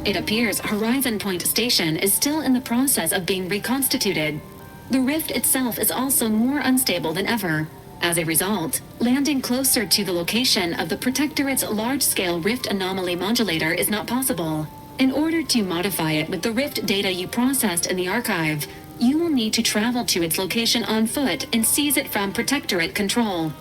It appears Horizon Point Station is still in the process of being reconstituted. The rift itself is also more unstable than ever. As a result, landing closer to the location of the Protectorate's large-scale rift anomaly modulator is not possible. In order to modify it with the rift data you processed in the archive, you will need to travel to its location on foot and seize it from Protectorate control.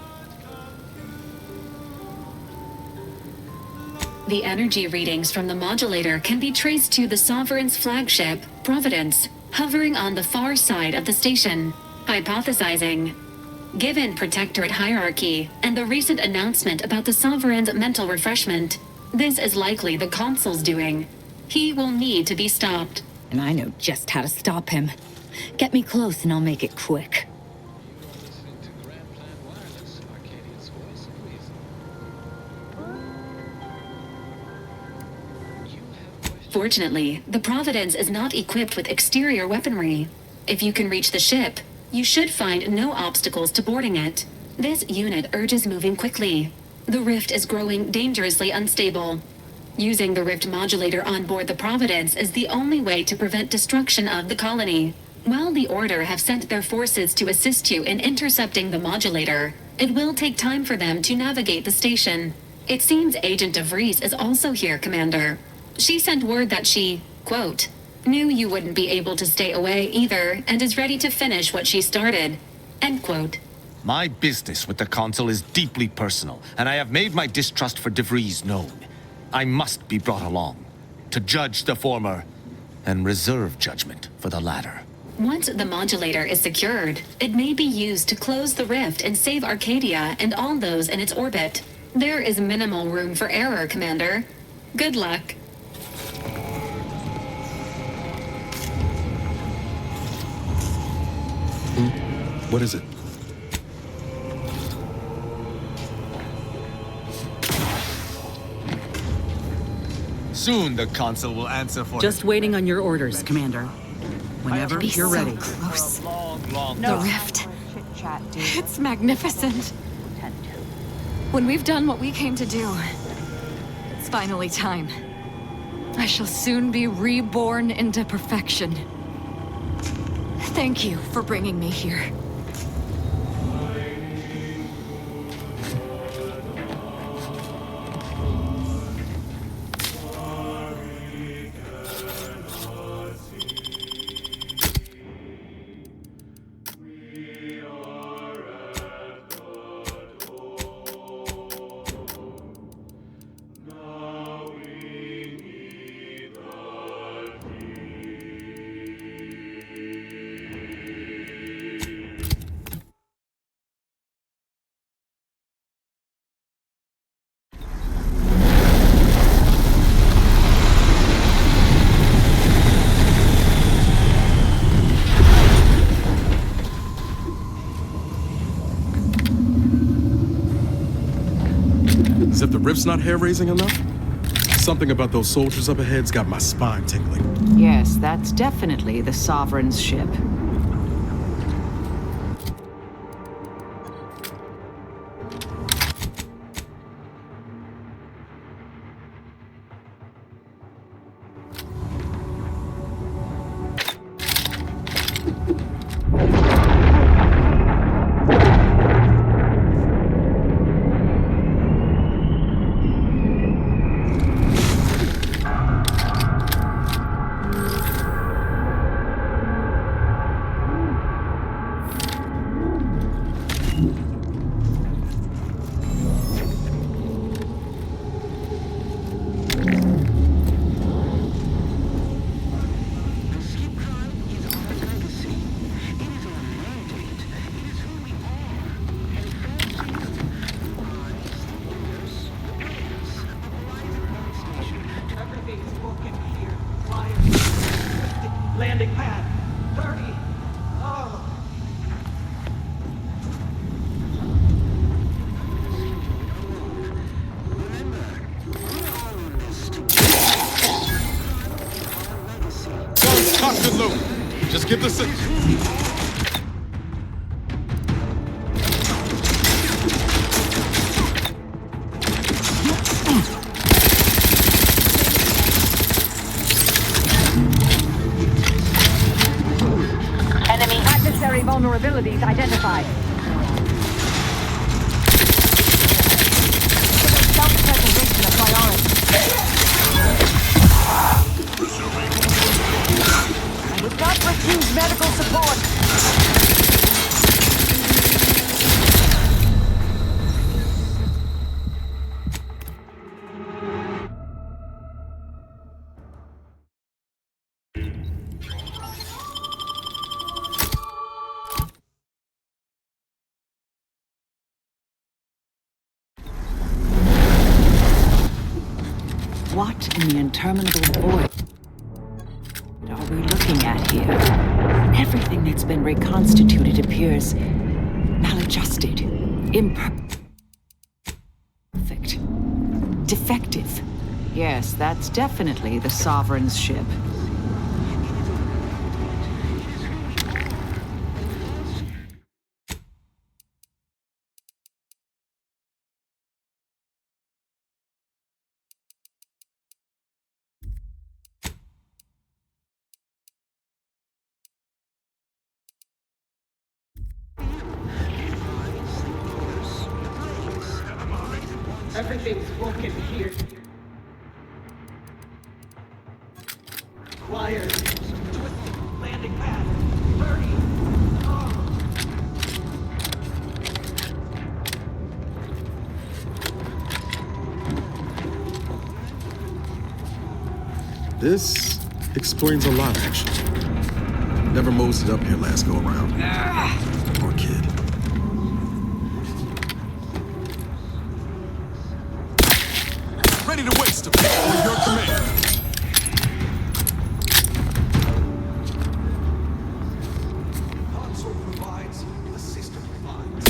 The energy readings from the modulator can be traced to the Sovereign's flagship, Providence, hovering on the far side of the station. Hypothesizing. Given Protectorate hierarchy and the recent announcement about the Sovereign's mental refreshment, this is likely the Consul's doing. He will need to be stopped. And I know just how to stop him. Get me close and I'll make it quick. Fortunately, the Providence is not equipped with exterior weaponry. If you can reach the ship, you should find no obstacles to boarding it. This unit urges moving quickly. The rift is growing dangerously unstable. Using the rift modulator on board the Providence is the only way to prevent destruction of the colony. While the Order have sent their forces to assist you in intercepting the modulator, it will take time for them to navigate the station. It seems Agent DeVries is also here, Commander. She sent word that she, quote, knew you wouldn't be able to stay away either and is ready to finish what she started, end quote. My business with the Consul is deeply personal, and I have made my distrust for DeVries known. I must be brought along to judge the former and reserve judgment for the latter. Once the modulator is secured, it may be used to close the rift and save Arcadia and all those in its orbit. There is minimal room for error, Commander. Good luck. What is it? Soon the Consul will answer for... Just waiting on your orders, Commander. Whenever Be you're so ready. close. Long The rift. It's magnificent. When we've done what we came to do, it's finally time. I shall soon be reborn into perfection. Thank you for bringing me here. Is it the rift's not hair-raising enough? Something about those soldiers up ahead's got my spine tingling. Yes, that's definitely the Sovereign's ship. Landing pad. 30. Oh. Cockpit low. Just get the signal. vulnerabilities identified. Self-preservation a priority. I would not refuse medical support. What in the interminable void are we looking at here? Everything that's been reconstituted appears maladjusted, imperfect, defective. Yes, that's definitely the Sovereign's ship. Everything's broken here. Wires. Landing pad. 30. This explains a lot, actually. Never moseyed up here last go around. Poor kid. Ready to waste them. On your command. Console provides, the system provides.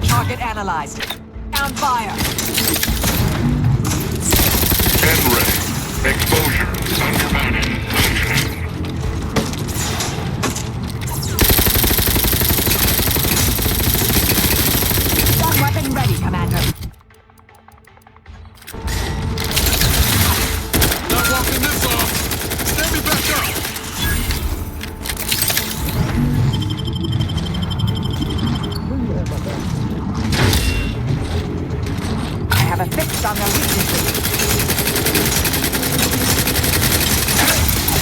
Target analyzed. Down fire. N-ray. Exposure. Undermining. Stun weapon ready, Commander. Not walking this off. Stand me back up. I have a fix on their weaknesses.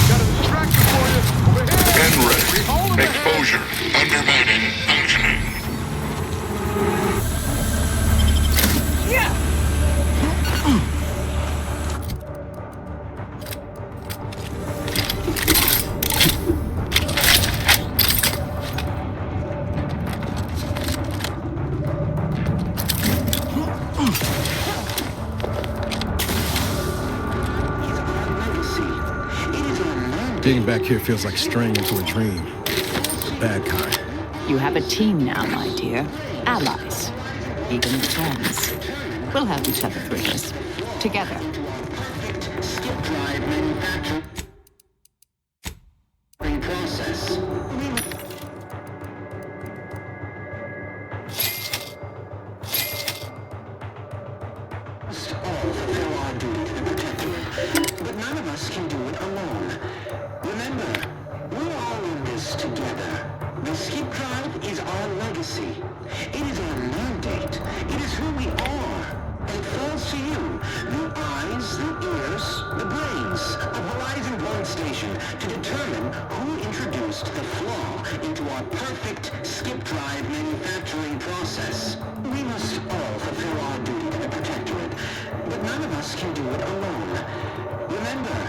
Got a distraction for you. Over here. N-ray. Exposure. Undermining. Functioning. Yeah. Being back here feels like straying into a dream. Bad kind. You have a team now, my dear. Allies. Even friends. We'll help each other through this. Together. Skip drive manufacturing. all fulfill our duty to the Protectorate, but none of us can do it alone. Remember, we're all in this together. The Skip Drive is our legacy. It is our mandate. It is who we are. And it falls to you, the eyes, the ears, the brains of Horizon 1 Station to determine who introduced the flaw into our perfect Skip Drive manufacturing process. We must all fulfill our duty to the Protectorate, but none of us can do it alone. Remember,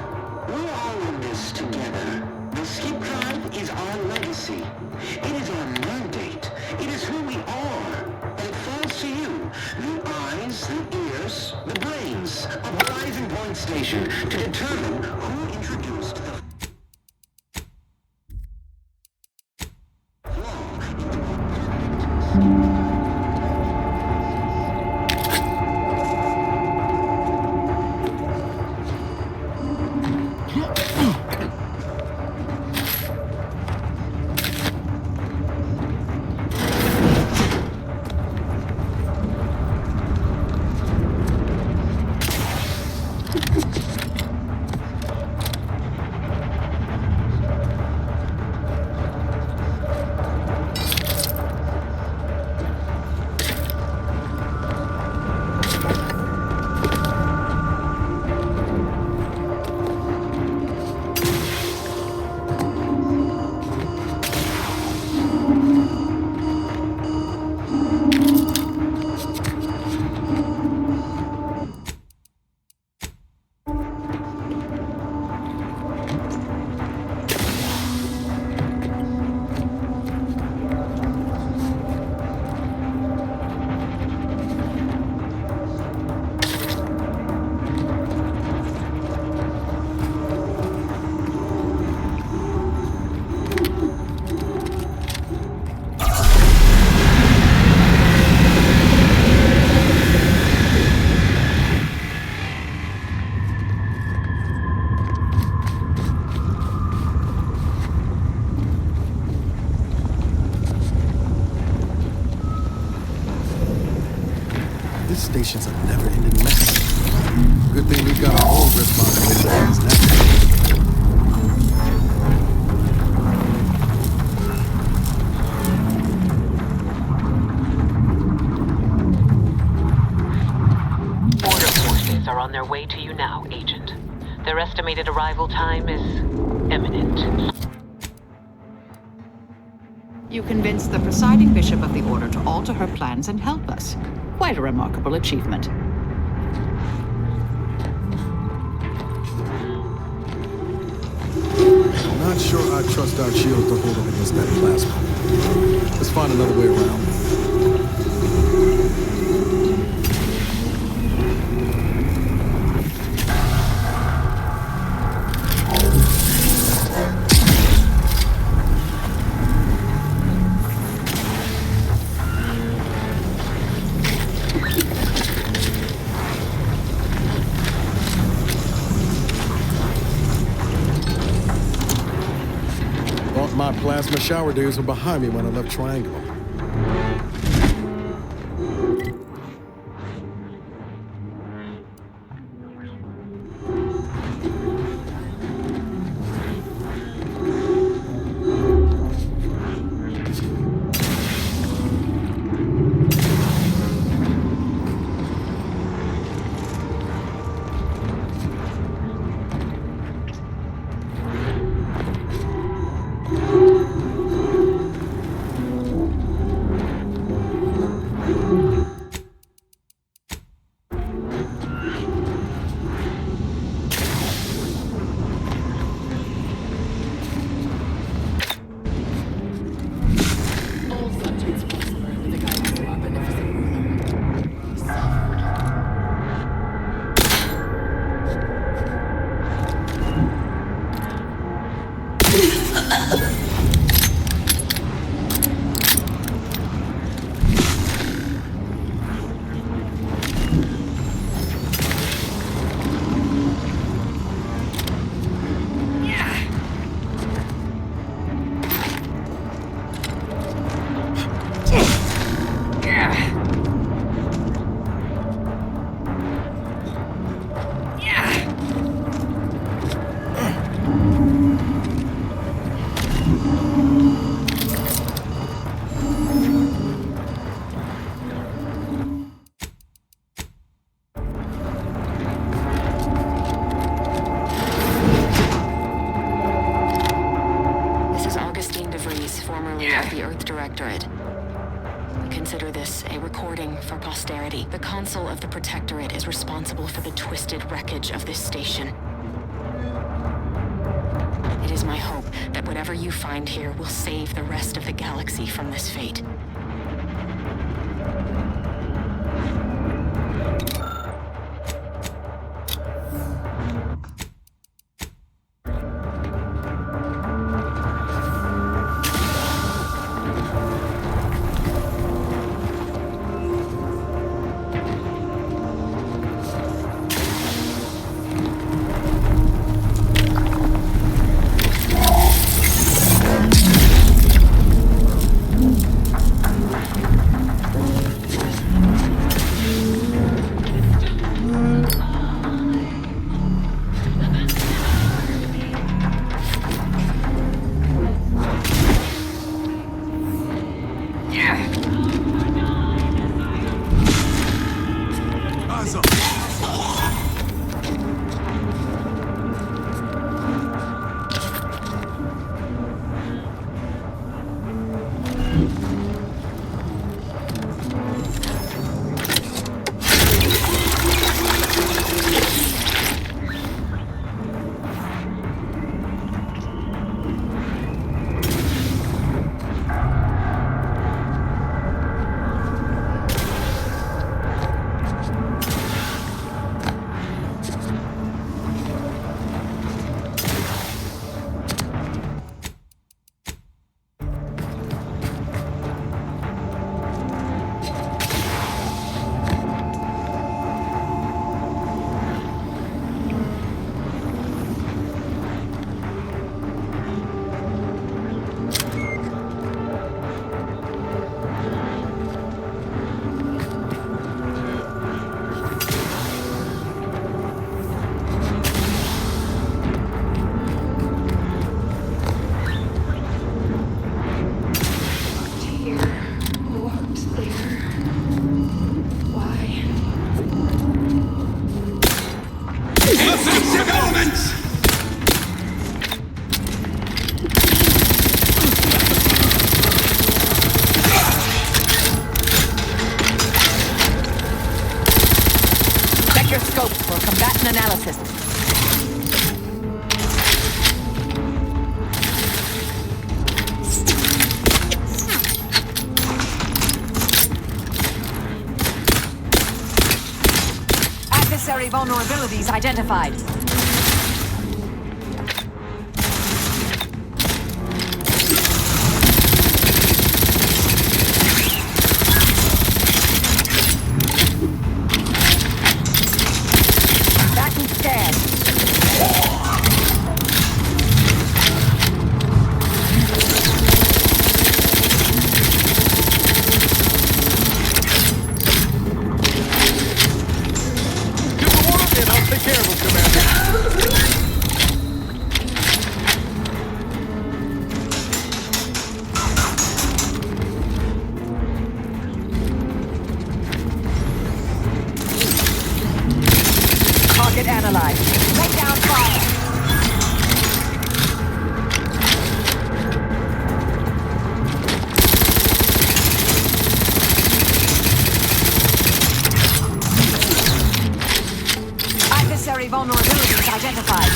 we're all in this together. The Skip Drive is our legacy. It is our mandate. It is who we are. And it falls to you, the eyes, the ears, the brains of Horizon 1 Station to determine who introduced the Station's a never-ending mess. Good thing we've got our own responsibilities now. Border forces are on their way to you now, Agent. Their estimated arrival time is imminent. You convinced the presiding bishop of the Order to alter her plans and help us. Quite a remarkable achievement. I'm not sure I trust our shields to hold up against that plasma. Let's find another way around. My plasma shower days were behind me when I left Triangle. posterity. The Consul of the Protectorate is responsible for the twisted wreckage of this station. It is my hope that whatever you find here will save the rest of the galaxy from this fate. Analysis. Adversary vulnerabilities identified. Target analyzed. Lay down fire. Adversary vulnerabilities identified.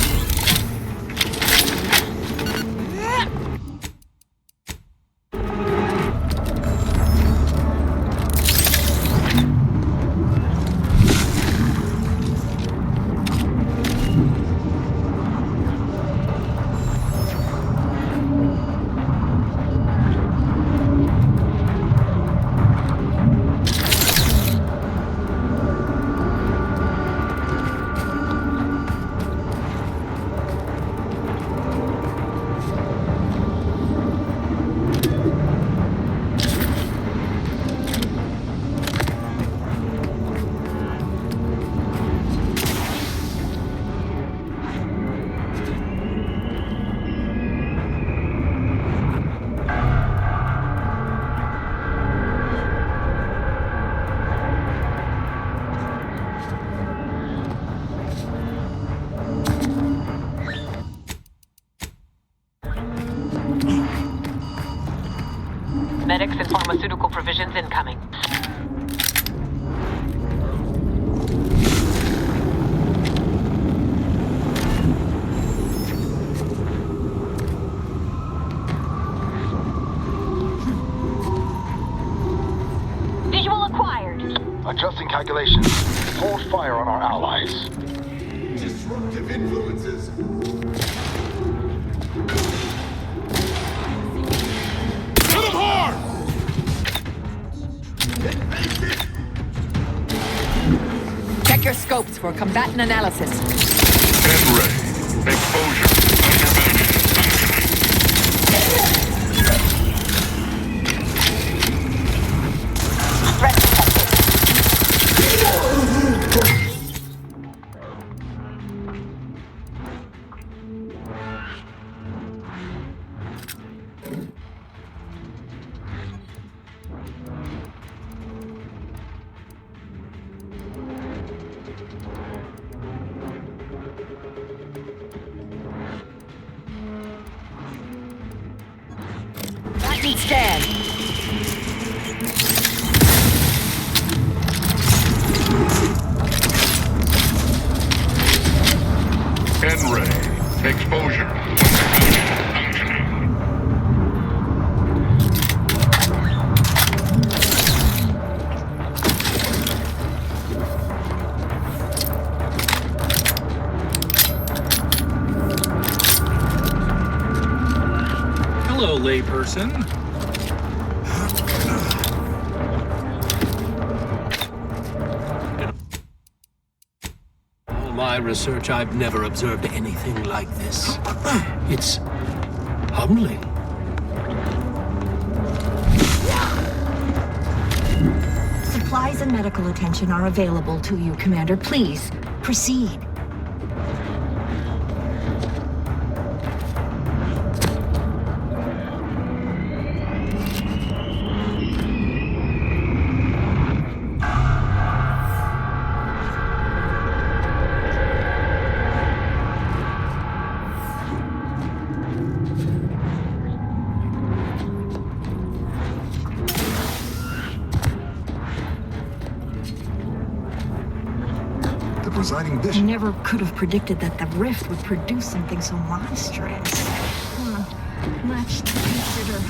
Medics and pharmaceutical provisions incoming. on our allies. Disruptive influences. Hit him hard! Check your scopes for combatant analysis. N-ray. Exposure. Undermining. Threat detected. That needs scan. N-ray. Exposure. Functioning. Hello, layperson. In all my research, I've never observed anything like this. It's humbling. Supplies and medical attention are available to you, Commander. Please, proceed. Presiding I bishop. never could have predicted that the rift would produce something so monstrous. Much to consider.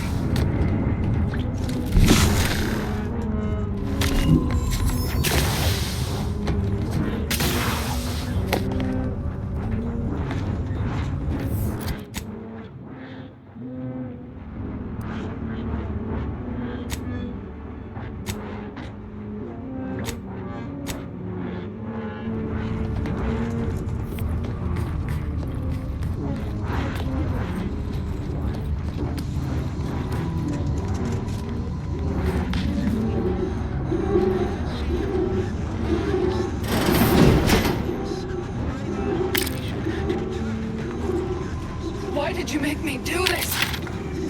Why did you make me do this?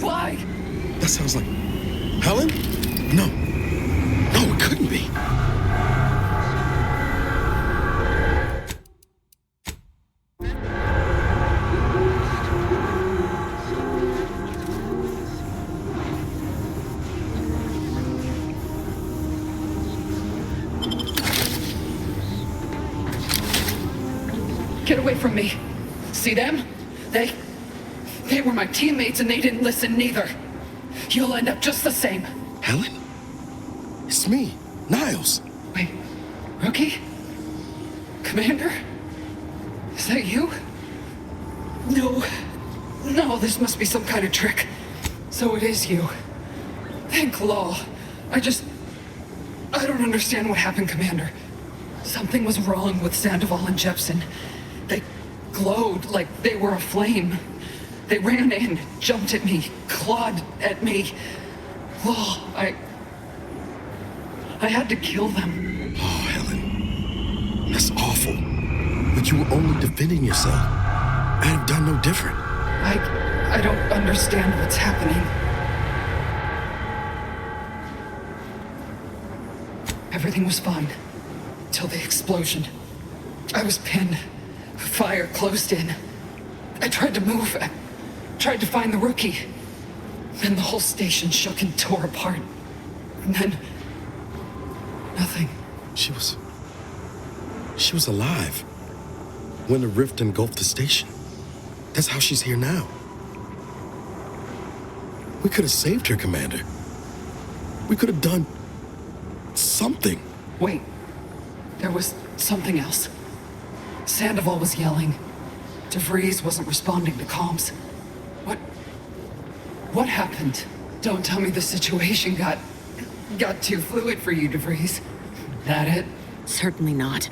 Why? That sounds like... Helen? No. No, it couldn't be. Get away from me. See them? They were my teammates and they didn't listen neither. You'll end up just the same. Helen? It's me, Niles. Wait, Rookie? Commander? Is that you? No, this must be some kind of trick. So it is you. Thank law. I don't understand what happened, Commander. Something was wrong with Sandoval and Jepson. They glowed like they were aflame. They ran in, jumped at me, clawed at me. Law, I had to kill them. Oh, Helen. That's awful. But you were only defending yourself. I'd have done no different. I don't understand what's happening. Everything was fine. Till the explosion. I was pinned. Fire closed in. I tried to move. I tried to find the rookie. Then the whole station shook and tore apart. And then... nothing. She was alive when the rift engulfed the station. That's how she's here now. We could have saved her, Commander. We could have done something. Wait. There was something else. Sandoval was yelling. DeVries wasn't responding to comms. What happened? Don't tell me the situation got too fluid for you, DeVries. That it? Certainly not.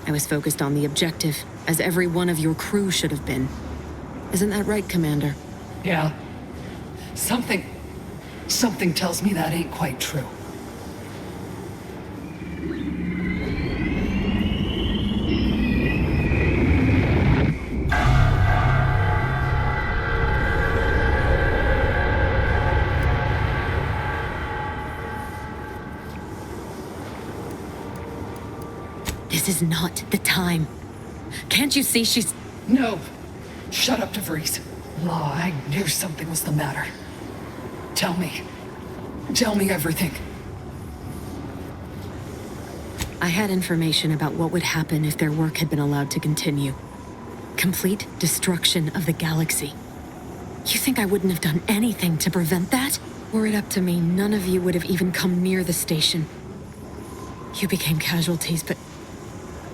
I was focused on the objective, as every one of your crew should have been. Isn't that right, Commander? Yeah. Something tells me that ain't quite true. This is not the time. Can't you see she's... No. Shut up, DeVries. Law, I knew something was the matter. Tell me. Tell me everything. I had information about what would happen if their work had been allowed to continue. Complete destruction of the galaxy. You think I wouldn't have done anything to prevent that? Were it up to me, none of you would have even come near the station. You became casualties, but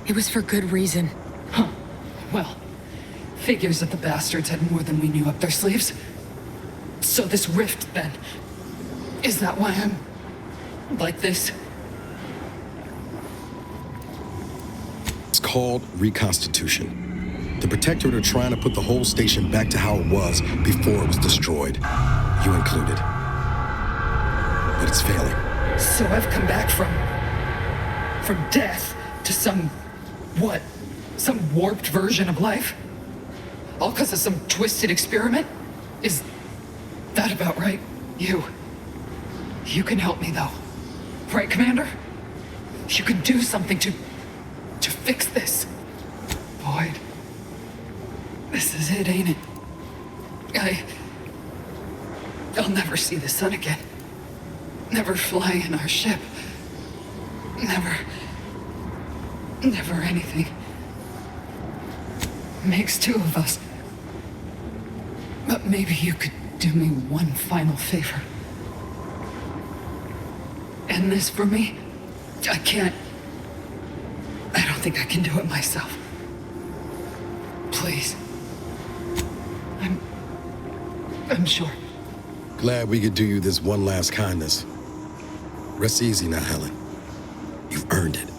it was for good reason. Huh. Well, figures that the bastards had more than we knew up their sleeves. So this rift, then, is that why I'm like this? It's called reconstitution. The Protectorate are trying to put the whole station back to how it was before it was destroyed. You included. But it's failing. So I've come back from death to some warped version of life? All because of some twisted experiment? Is that about right? You can help me, though. Right, Commander? You can do something to fix this. Boyd. This is it, ain't it? I'll never see the sun again. Never fly in our ship. Never anything. Makes two of us. But maybe you could do me one final favor. End this for me? I don't think I can do it myself. Please. I'm sure. Glad we could do you this one last kindness. Rest easy now, Helen. You've earned it.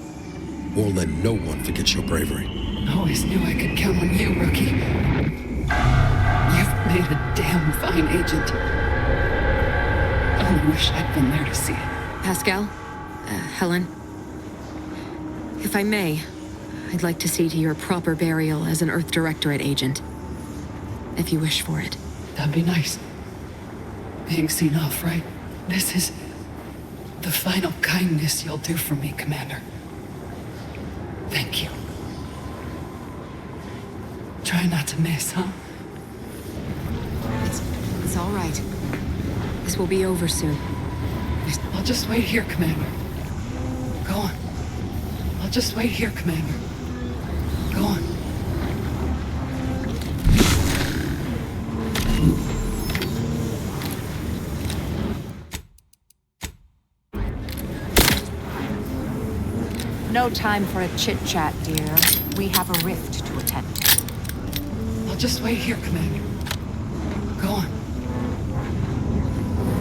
Won't let no one forget your bravery. Always knew I could count on you, rookie. You've made a damn fine agent. Only wish I'd been there to see it. Pascal? Helen? If I may, I'd like to see to your proper burial as an Earth Directorate agent. If you wish for it. That'd be nice. Being seen off, right? This is the final kindness you'll do for me, Commander. Thank you. Try not to miss, huh? It's all right. This will be over soon. I'll just wait here, Commander. Go on. I'll just wait here, Commander. Go on. No time for a chit-chat, dear. We have a rift to attend to. I'll just wait here, Commander. Go on.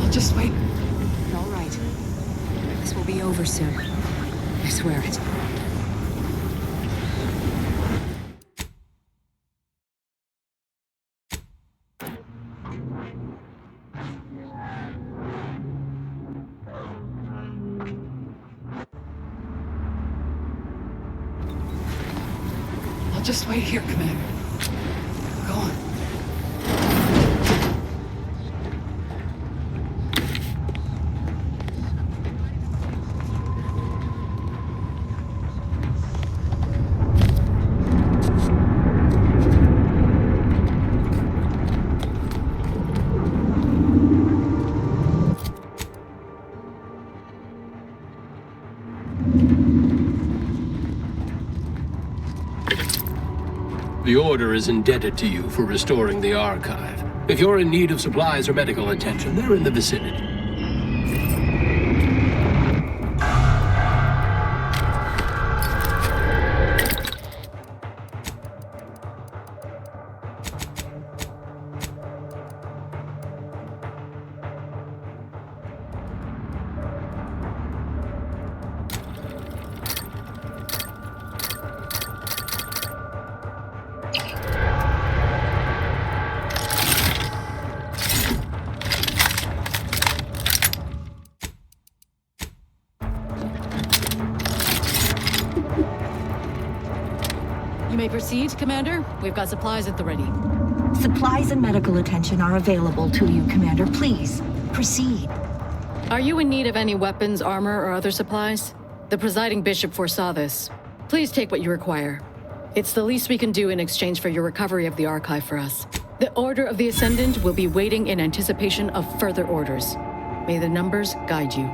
I'll just wait. All right. This will be over soon. I swear it. Just wait here, Commander. Go on. The Order is indebted to you for restoring the archive. If you're in need of supplies or medical attention, they're in the vicinity. You may proceed, Commander. We've got supplies at the ready. Supplies and medical attention are available to you, Commander. Please, proceed. Are you in need of any weapons, armor, or other supplies? The presiding bishop foresaw this. Please take what you require. It's the least we can do in exchange for your recovery of the archive for us. The Order of the Ascendant will be waiting in anticipation of further orders. May the numbers guide you.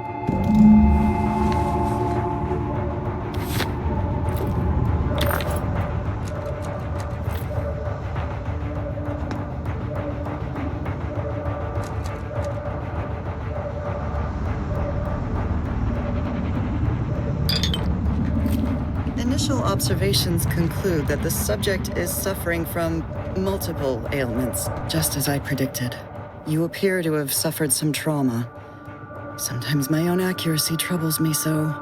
Initial observations conclude that the subject is suffering from multiple ailments, just as I predicted. You appear to have suffered some trauma. Sometimes my own accuracy troubles me so.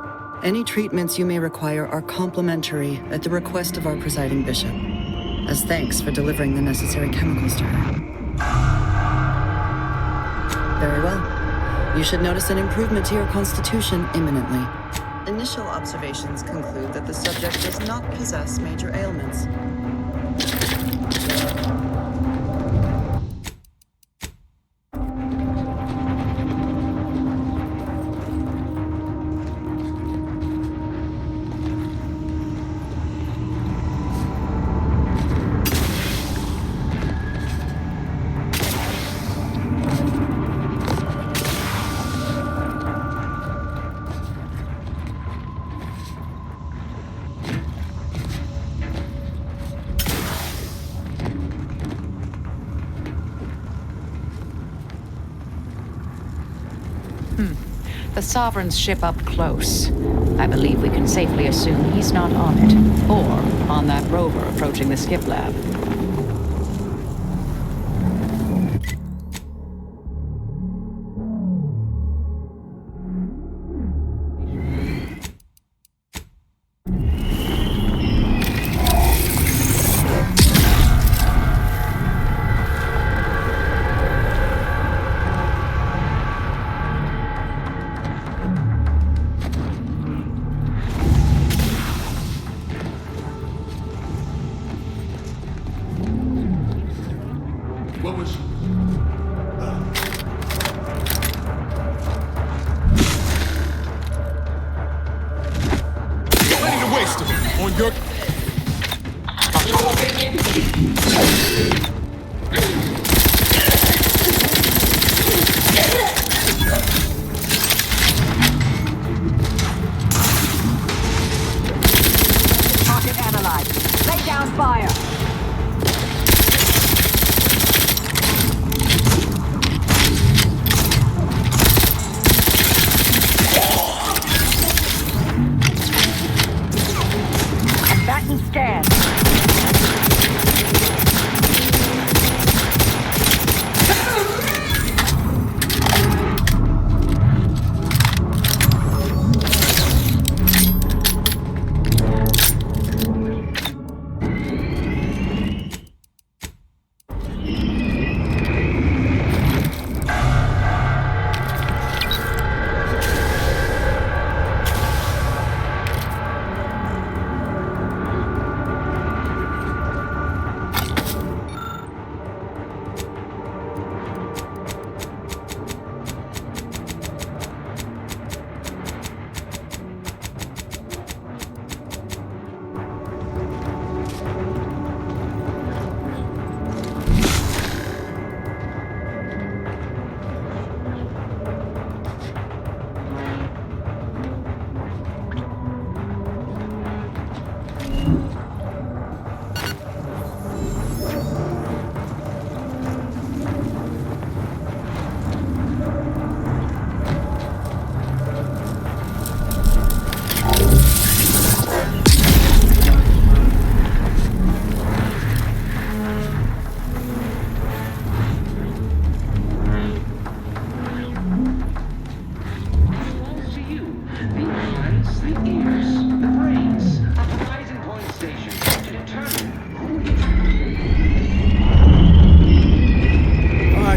Any treatments you may require are complimentary at the request of our presiding bishop, as thanks for delivering the necessary chemicals to her. Very well. You should notice an improvement to your constitution imminently. Initial observations conclude that the subject does not possess major ailments. The Sovereign's ship up close. I believe we can safely assume he's not on it, or on that rover approaching the skip lab. What was... Ready to waste him. On your... Target analyzed. Lay down fire. Combatant scan.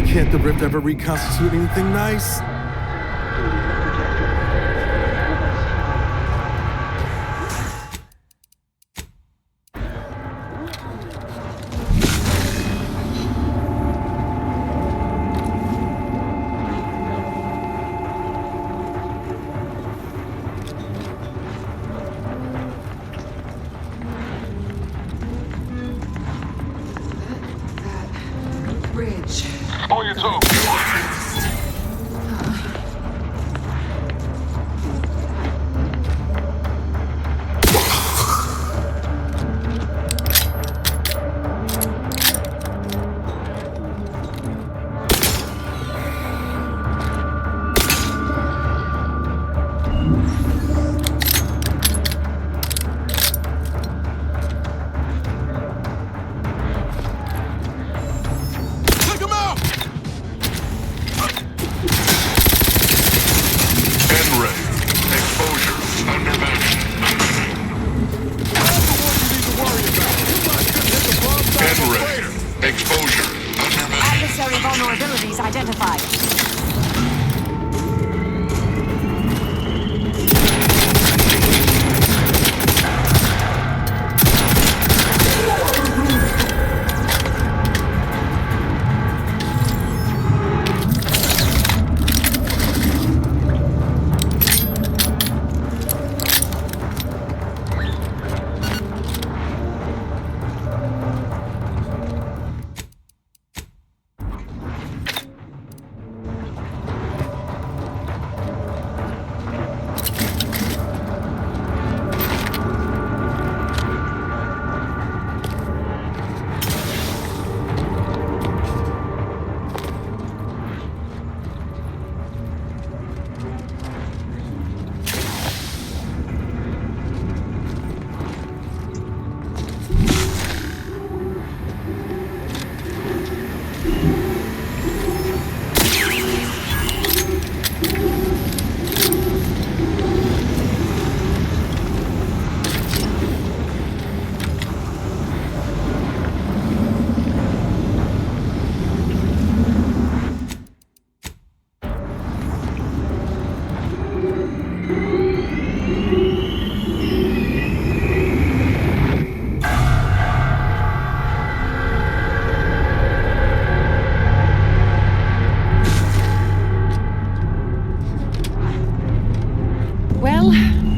Can't the Rift ever reconstitute anything nice? Ouch. On your toes. Adversary vulnerabilities identified.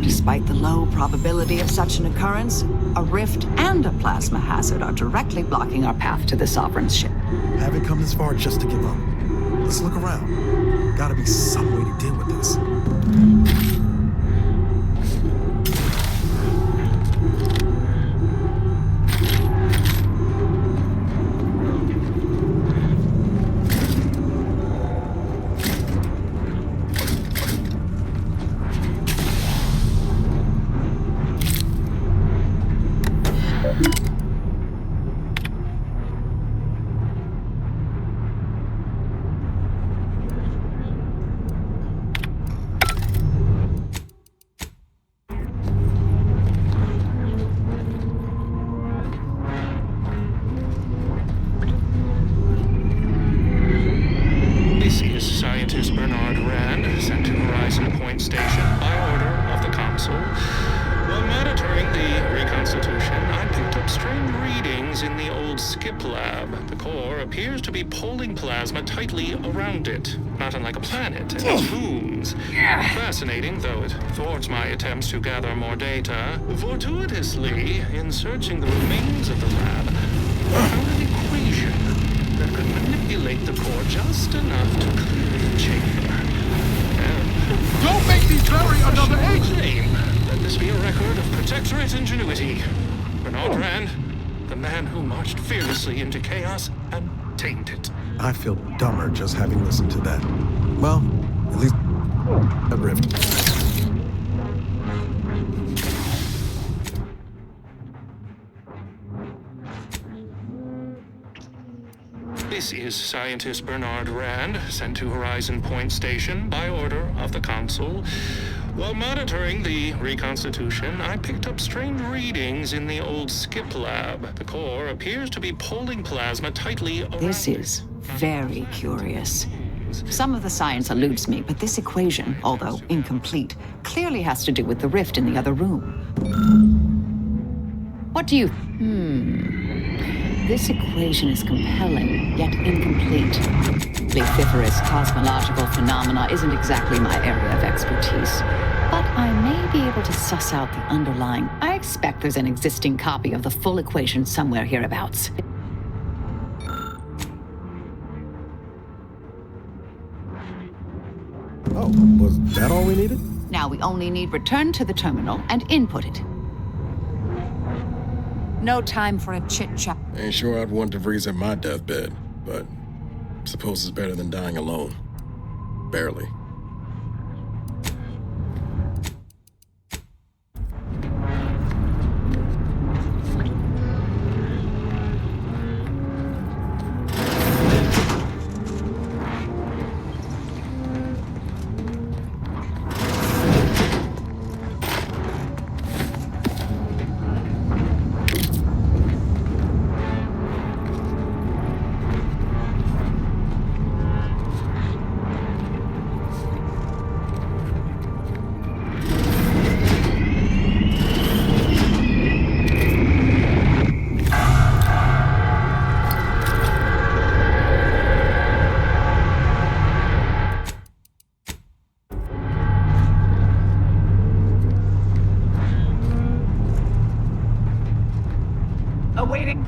Despite the low probability of such an occurrence, a rift and a plasma hazard are directly blocking our path to the Sovereign's ship. Haven't come this far just to give up. Let's look around. Gotta be some way to deal with this. Fascinating, though it thwarts my attempts to gather more data. Fortuitously, in searching the remains of the lab, I found an equation that could manipulate the core just enough to clear the chamber. And don't make me bury another agent! Claim that this be a record of Protectorate ingenuity. Bernard Rand, the man who marched fearlessly into chaos and tamed it. I feel dumber just having listened to that. Well, at least a rift. This is scientist Bernard Rand, sent to Horizon Point Station by order of the Council. While monitoring the reconstitution, I picked up strange readings in the old skip lab. The core appears to be pulling plasma tightly around. This is very curious. Some of the science eludes me, but this equation, although incomplete, clearly has to do with the rift in the other room. What do you... This equation is compelling, yet incomplete. Leafiferous cosmological phenomena isn't exactly my area of expertise, but I may be able to suss out the underlying... I expect there's an existing copy of the full equation somewhere hereabouts. Oh, was that all we needed? Now we only need return to the terminal and input it. No time for a chit-chat. Ain't sure I'd want DeVries at my deathbed, but suppose it's better than dying alone. Barely. Awaiting.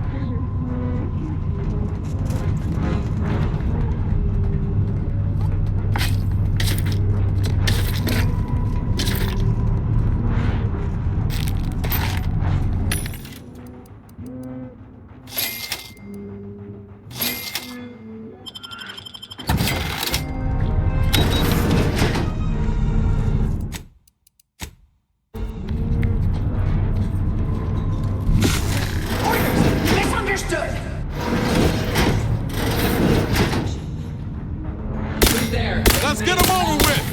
Misunderstood! Who's there? Let's get them over with!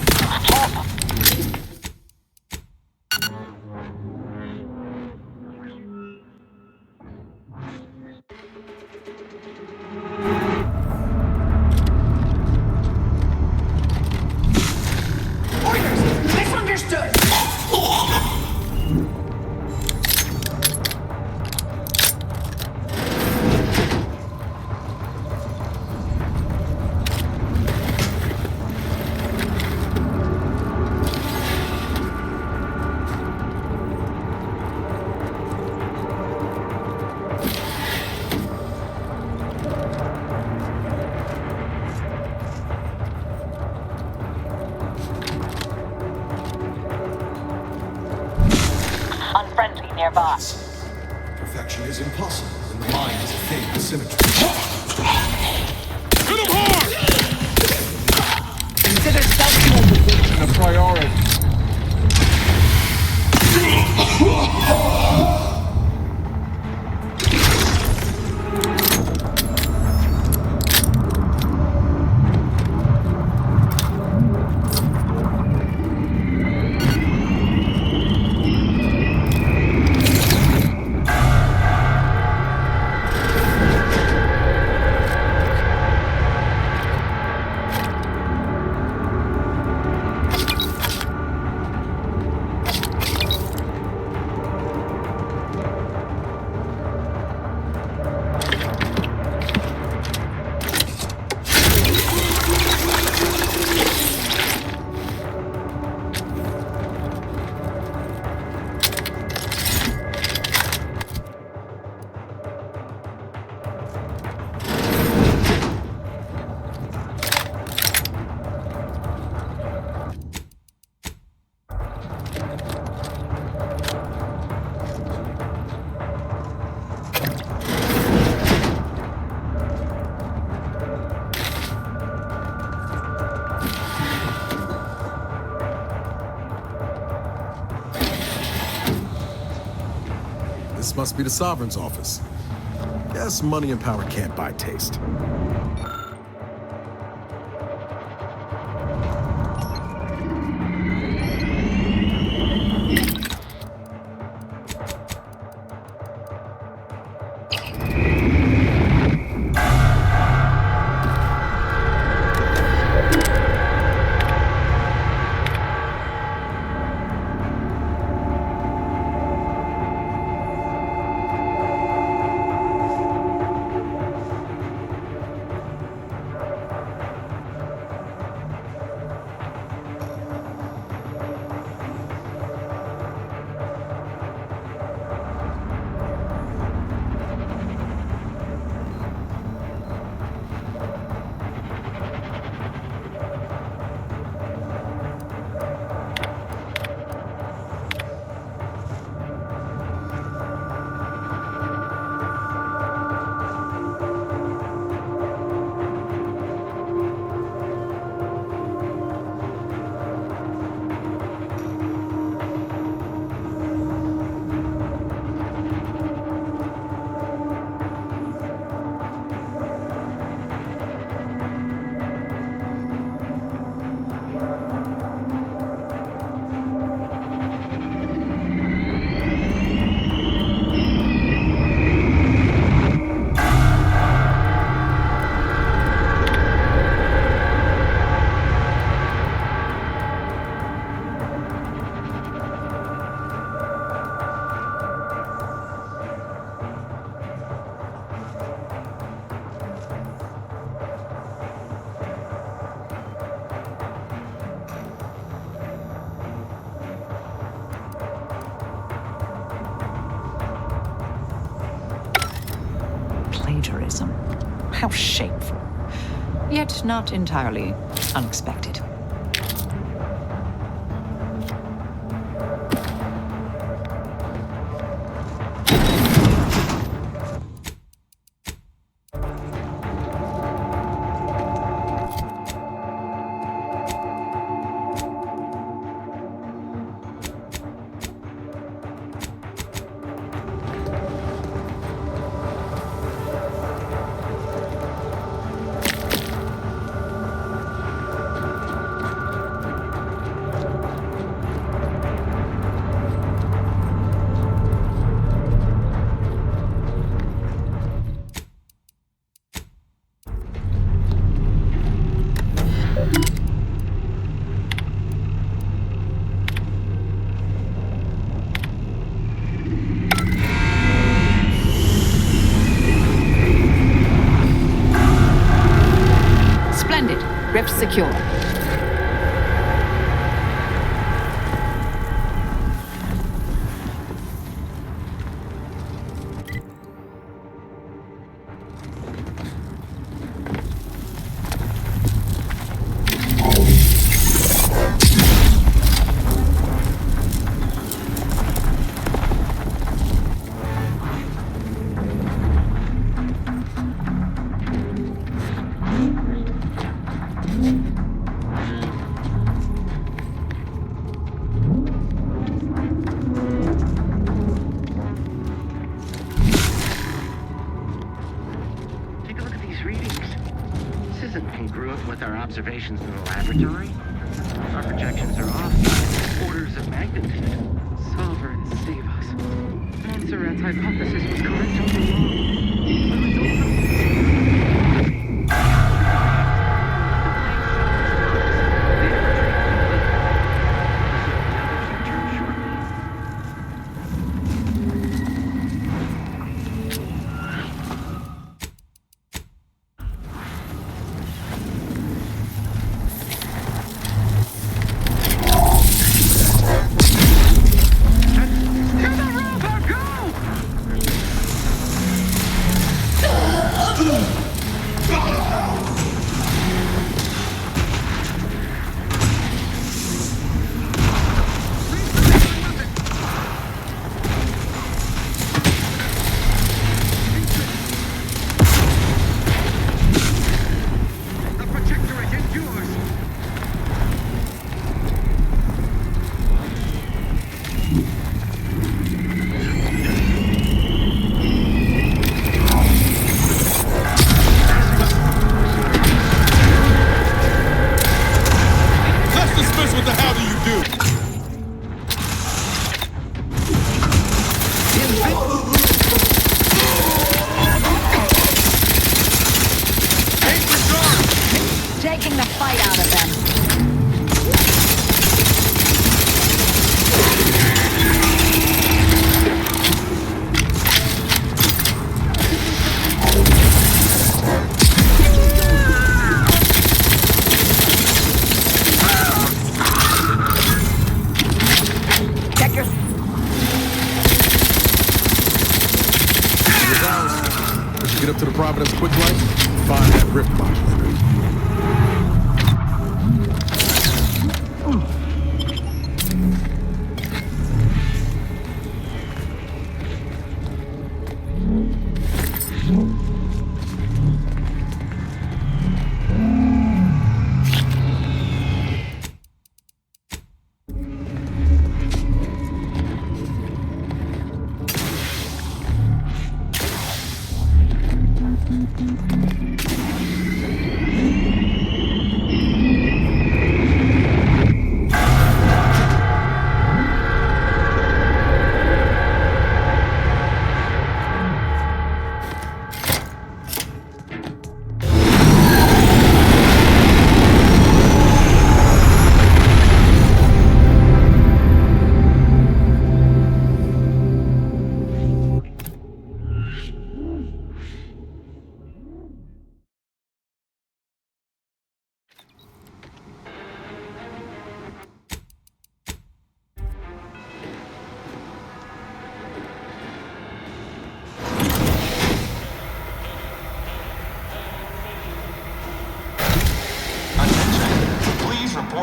Orders! Misunderstood! Unfriendly nearby. Perfection is impossible, and the mind is a thing of symmetry. Hit him hard! Consider self-preservation A priority. This must be the Sovereign's office. Guess money and power can't buy taste. plagiarism. How shameful. Yet not entirely unexpected. Rift secure. Observations in the laboratory. Our projections are off by orders of magnitude. Solver, save us. Montserrat's hypothesis was correct all along. Taking the fight out of them. Check your... As you get up to the Providence quick light, find that rift modulator.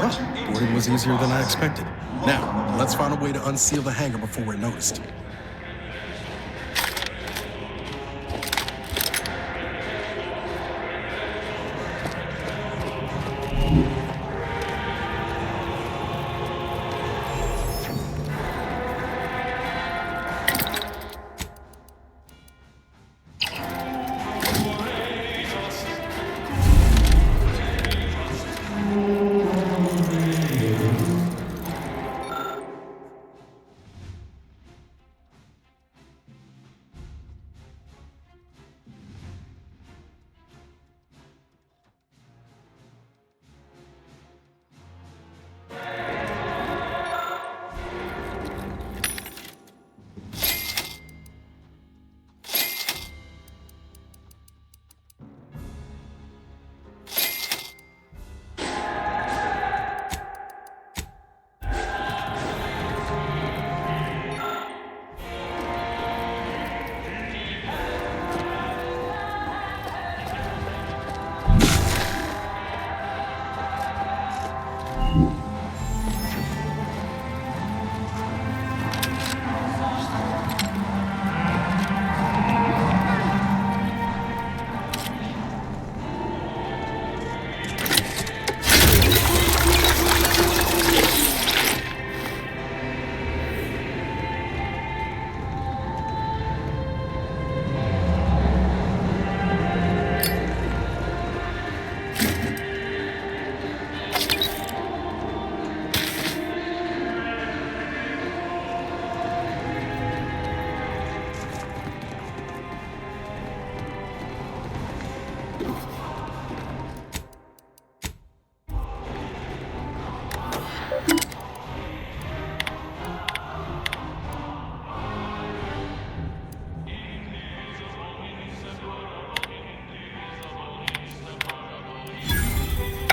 Boarding was easier than I expected. Now, let's find a way to unseal the hangar before we're noticed.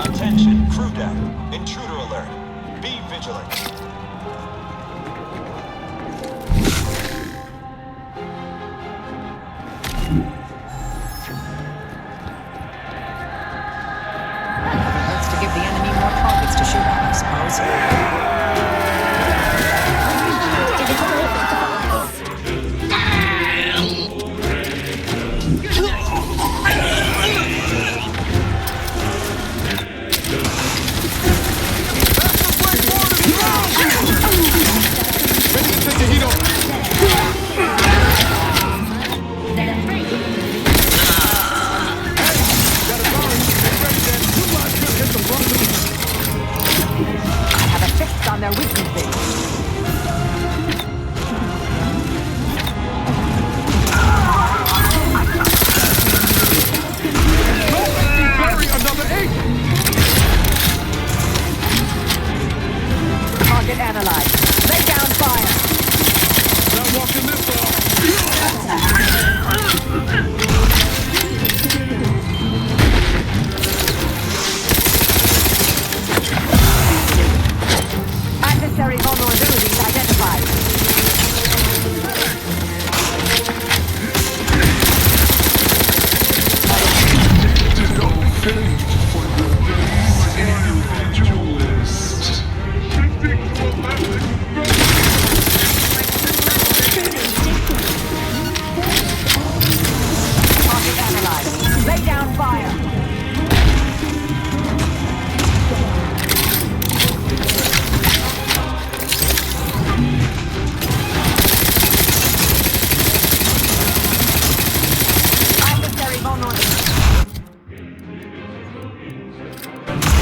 Attention, crew deck. Intruder alert. Be vigilant. Hurts to give the enemy more targets to shoot at, I suppose. On their weaknesses. Bury another agent! Target analyzed. Lay down fire. Not walking this off. Adversary vulnerabilities identified. Target analyzed. Lay down fire.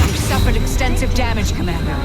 You've suffered extensive damage, Commander.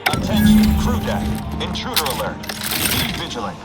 Attention, crew deck. Intruder alert. Be vigilant.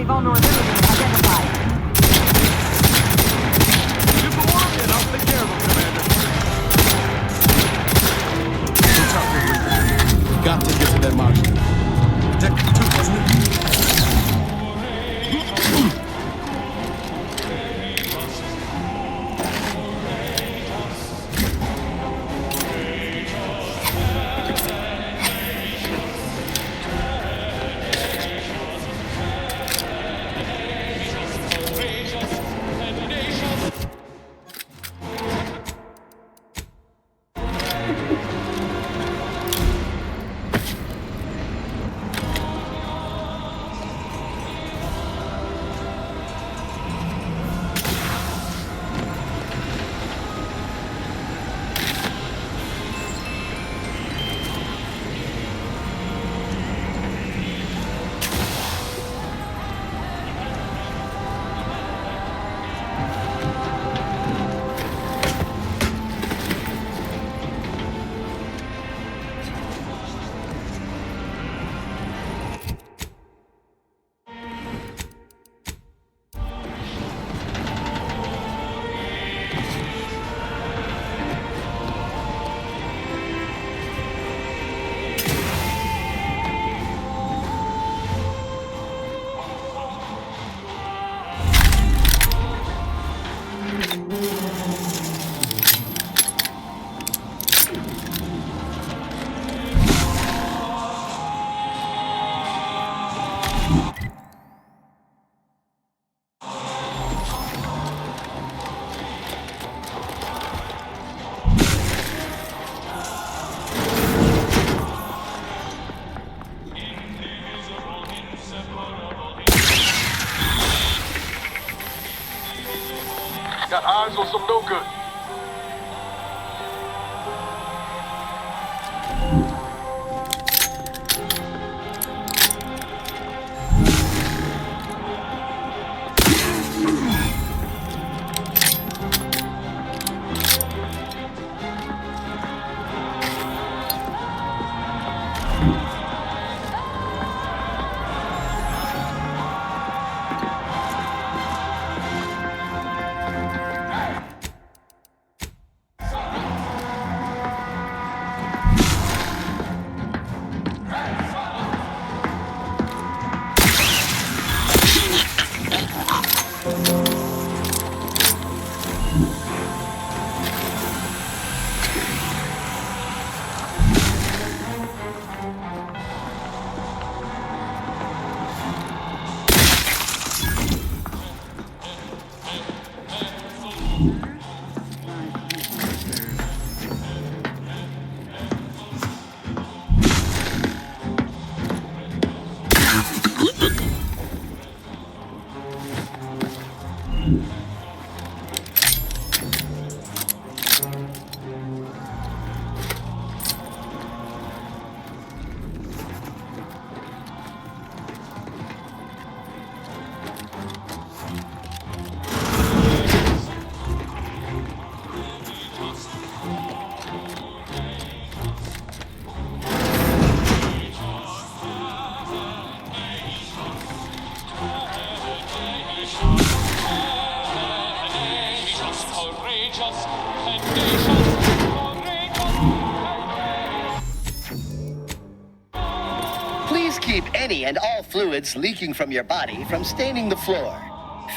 Primary vulnerability identified. Give the order and I'll take care of him, Commander. Got to get to that module. Deck 2, wasn't it? Got eyes on some no good. Please keep any and all fluids leaking from your body from staining the floor.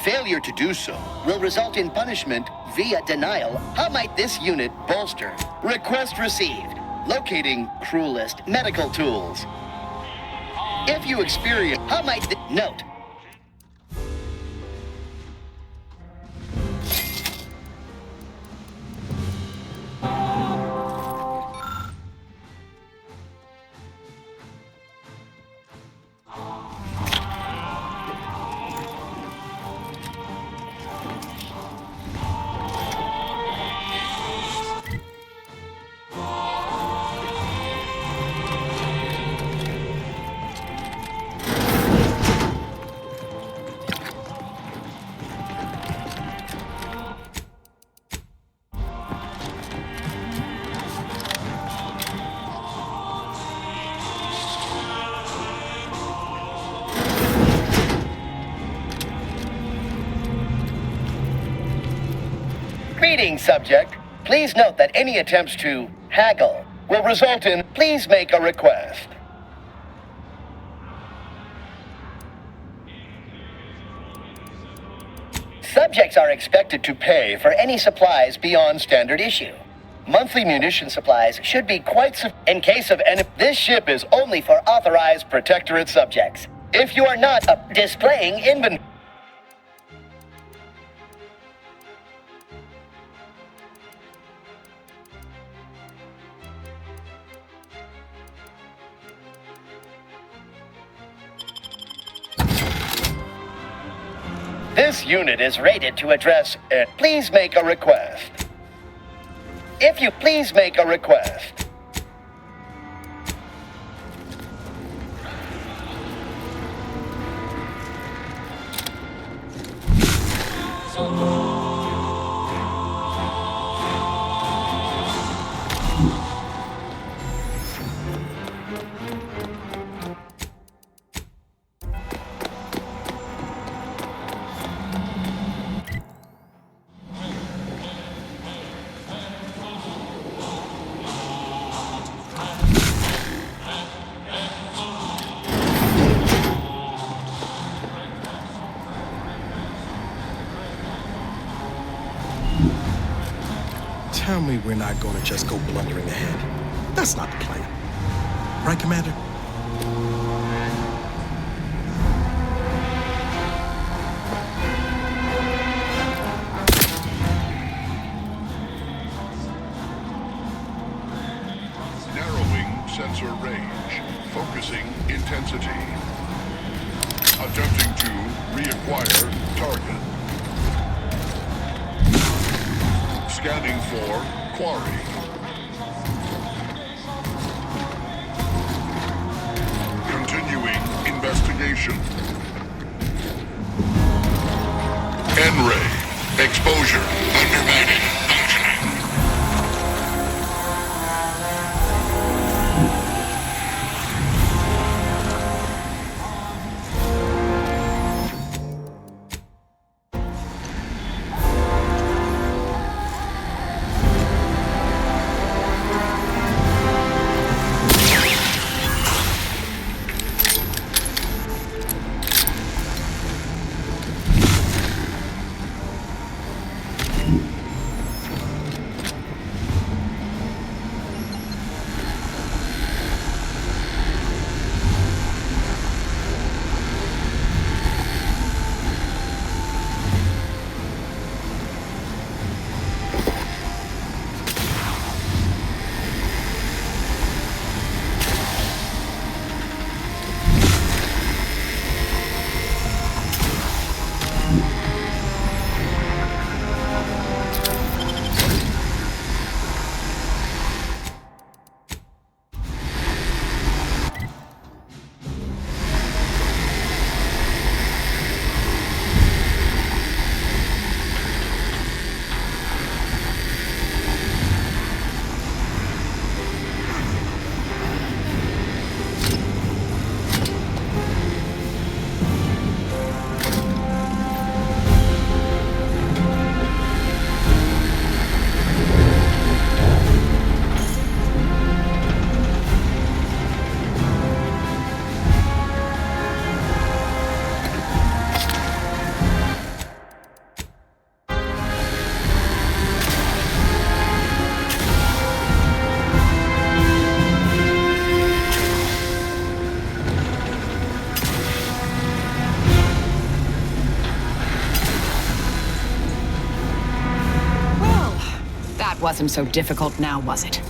Failure to do so will result in punishment via denial. How might this unit bolster? Request received. Locating cruelest medical tools. If you experience, how might note? Greetings, subject. Please note that any attempts to haggle will result in please make a request. Subjects are expected to pay for any supplies beyond standard issue. Monthly munition supplies should be quite in case of any. This ship is only for authorized Protectorate subjects. If you are not displaying inventory. This unit is rated to address it. Please make a request. If you please make a request. Tell me we're not going to just go blundering ahead. That's not the plan. Right, Commander? Narrowing sensor range. Focusing intensity. Attempting to reacquire target. Scanning for quarry. Continuing investigation. N-ray. Exposure. Undermining. Wasn't so difficult now, was it?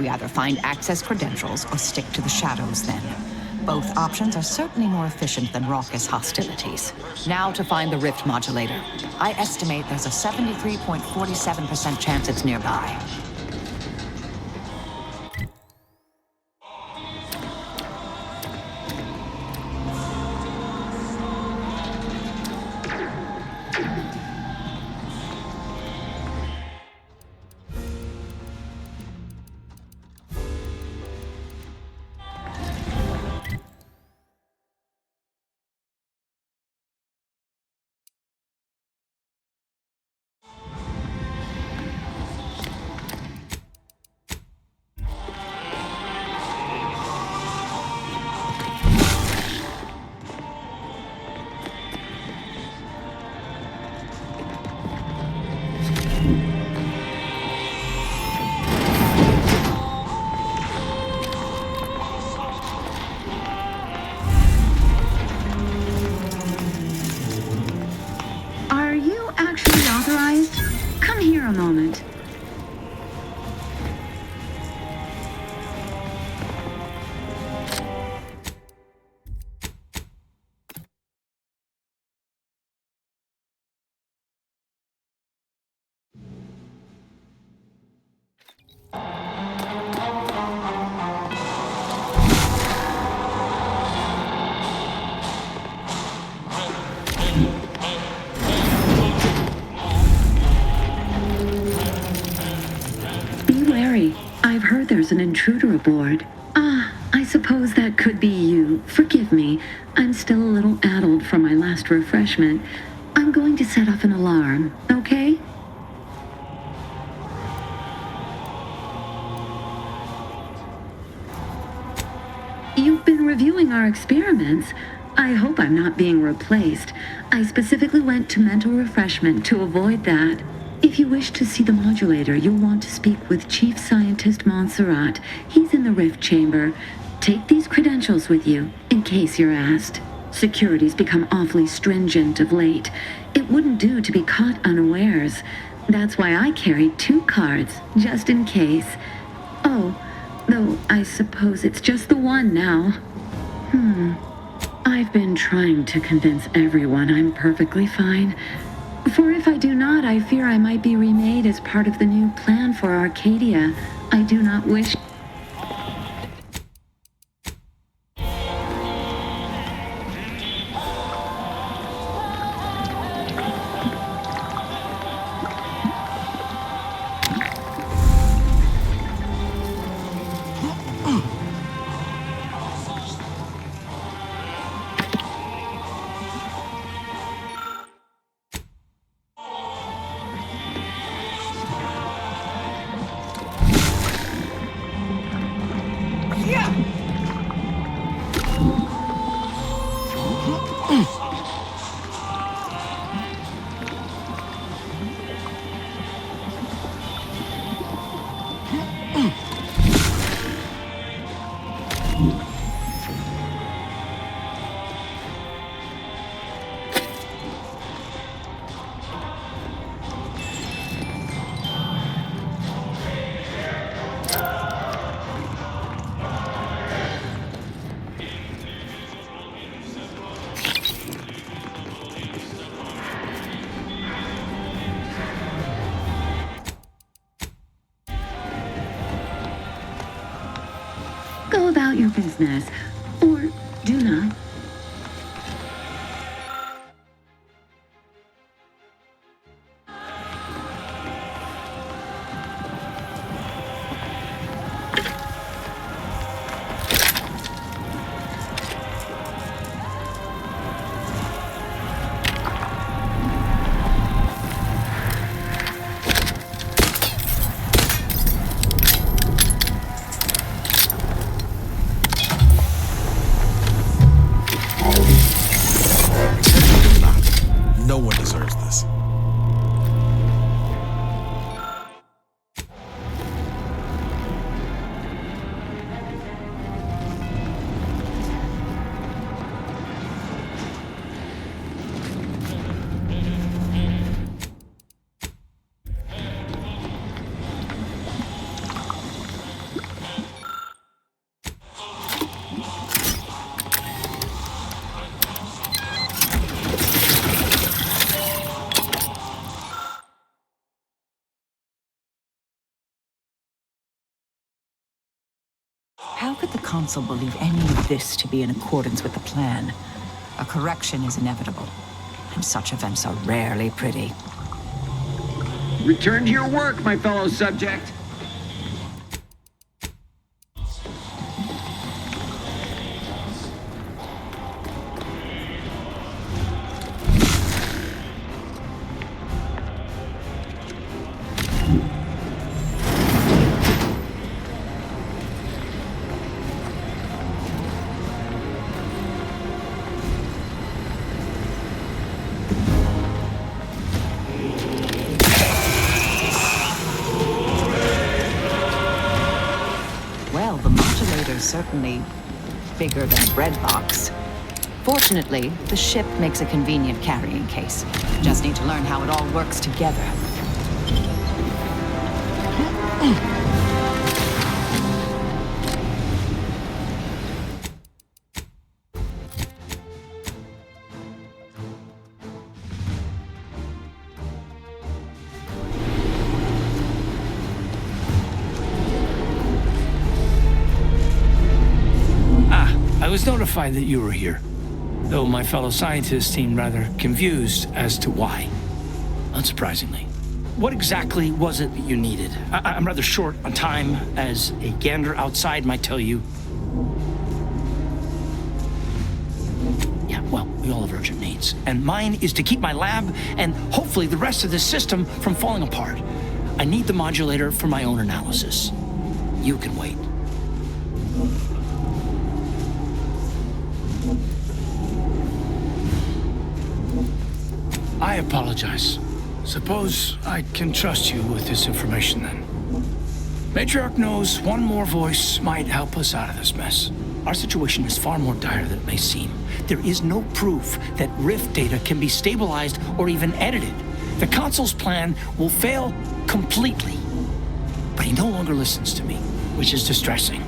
We either find access credentials or stick to the shadows then. Both options are certainly more efficient than raucous hostilities. Now to find the rift modulator. I estimate there's a 73.47% chance it's nearby. Are you actually authorized? Come here a moment. Be wary. I've heard there's an intruder aboard. Ah, I suppose that could be you. Forgive me. I'm still a little addled from my last refreshment. I'm going to set off an alarm, okay? You've been reviewing our experiments. I hope I'm not being replaced. I specifically went to mental refreshment to avoid that. If you wish to see the modulator, you'll want to speak with Chief Scientist Montserrat. He's in the rift chamber. Take these credentials with you, in case you're asked. Security's become awfully stringent of late. It wouldn't do to be caught unawares. That's why I carried 2 cards, just in case. Oh, though I suppose it's just the one now. I've been trying to convince everyone I'm perfectly fine. For if I do not, I fear I might be remade as part of the new plan for Arcadia. I do not wish... Go about your business, or do not. console believe any of this to be in accordance with the plan. A correction is inevitable, and such events are rarely pretty. Return to your work, my fellow subject. Well, the modulator's certainly bigger than a bread box. Fortunately, the ship makes a convenient carrying case. Just need to learn how it all works together. I was notified that you were here, though my fellow scientists seemed rather confused as to why. Unsurprisingly. What exactly was it that you needed? I'm rather short on time, as a gander outside might tell you. Yeah, well, we all have urgent needs, and mine is to keep my lab and hopefully the rest of this system from falling apart. I need the modulator for my own analysis. You can wait. I apologize. Suppose I can trust you with this information then. Matriarch knows one more voice might help us out of this mess. Our situation is far more dire than it may seem. There is no proof that Rift data can be stabilized or even edited. The console's plan will fail completely. But he no longer listens to me, which is distressing.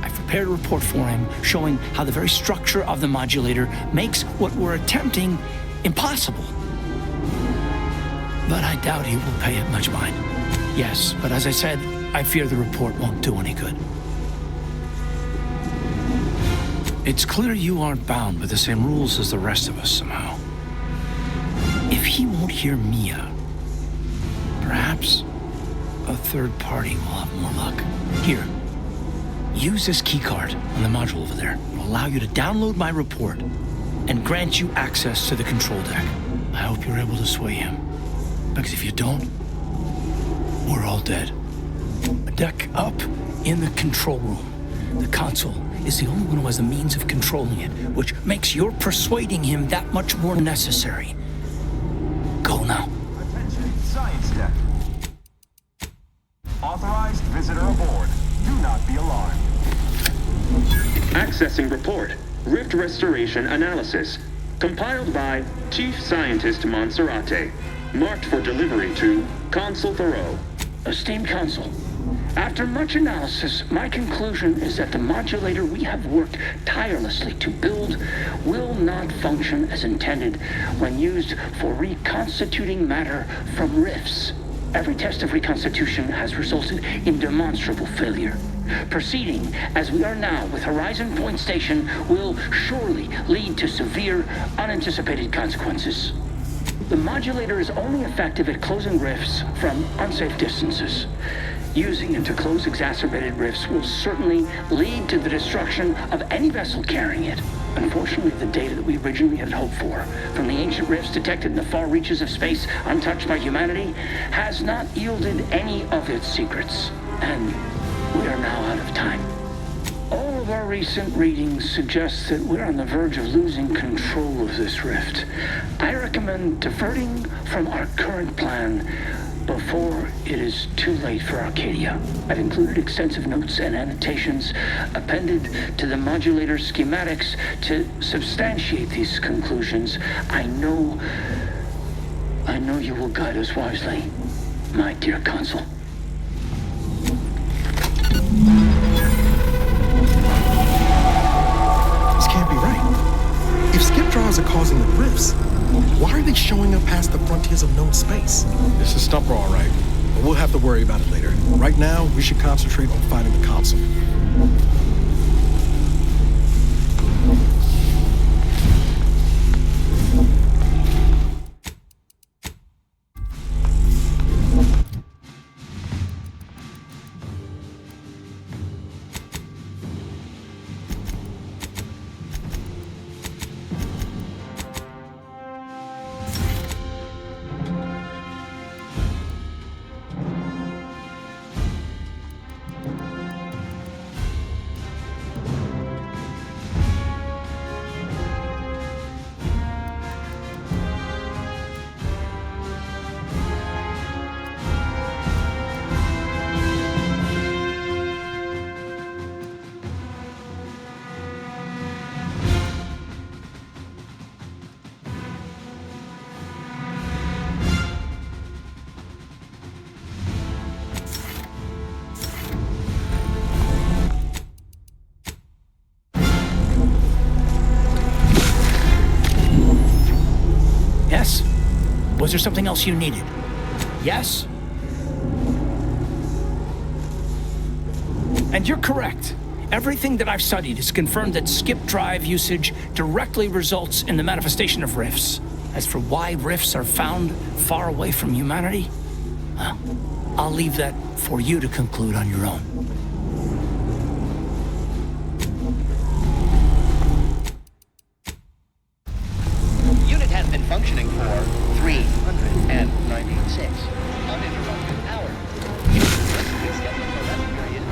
I've prepared a report for him showing how the very structure of the modulator makes what we're attempting impossible. But I doubt he will pay it much mind. Yes, but as I said, I fear the report won't do any good. It's clear you aren't bound by the same rules as the rest of us somehow. If he won't hear Mia, perhaps a third party will have more luck. Here, use this keycard on the module over there. It will allow you to download my report and grant you access to the control deck. I hope you're able to sway him. Because if you don't, we're all dead. A deck up in the control room. The console is the only one who has the means of controlling it, which makes your persuading him that much more necessary. Go now. Attention, science deck. Authorized visitor aboard. Do not be alarmed. Accessing report. Rift restoration analysis. Compiled by Chief Scientist Monserrate. Marked for delivery to Consul Thoreau. Esteemed Consul, after much analysis, my conclusion is that the modulator we have worked tirelessly to build will not function as intended when used for reconstituting matter from rifts. Every test of reconstitution has resulted in demonstrable failure. Proceeding as we are now with Horizon Point Station will surely lead to severe, unanticipated consequences. The modulator is only effective at closing rifts from unsafe distances. Using it to close exacerbated rifts will certainly lead to the destruction of any vessel carrying it. Unfortunately, the data that we originally had hoped for from the ancient rifts detected in the far reaches of space untouched by humanity has not yielded any of its secrets. And we are now out of time. All of our recent readings suggest that we're on the verge of losing control of this rift. I recommend diverting from our current plan before it is too late for Arcadia. I've included extensive notes and annotations appended to the modulator schematics to substantiate these conclusions. I know you will guide us wisely, my dear Consul. Can't be right. If skip drives are causing the rifts, why are they showing up past the frontiers of known space? This is Stumper, all right. But we'll have to worry about it later. Right now, we should concentrate on finding the console. Yes? Was there something else you needed? Yes? And you're correct. Everything that I've studied has confirmed that skip drive usage directly results in the manifestation of rifts. As for why rifts are found far away from humanity, well, I'll leave that for you to conclude on your own. Unit has been functioning for 396 uninterrupted hours. Please get the rest period.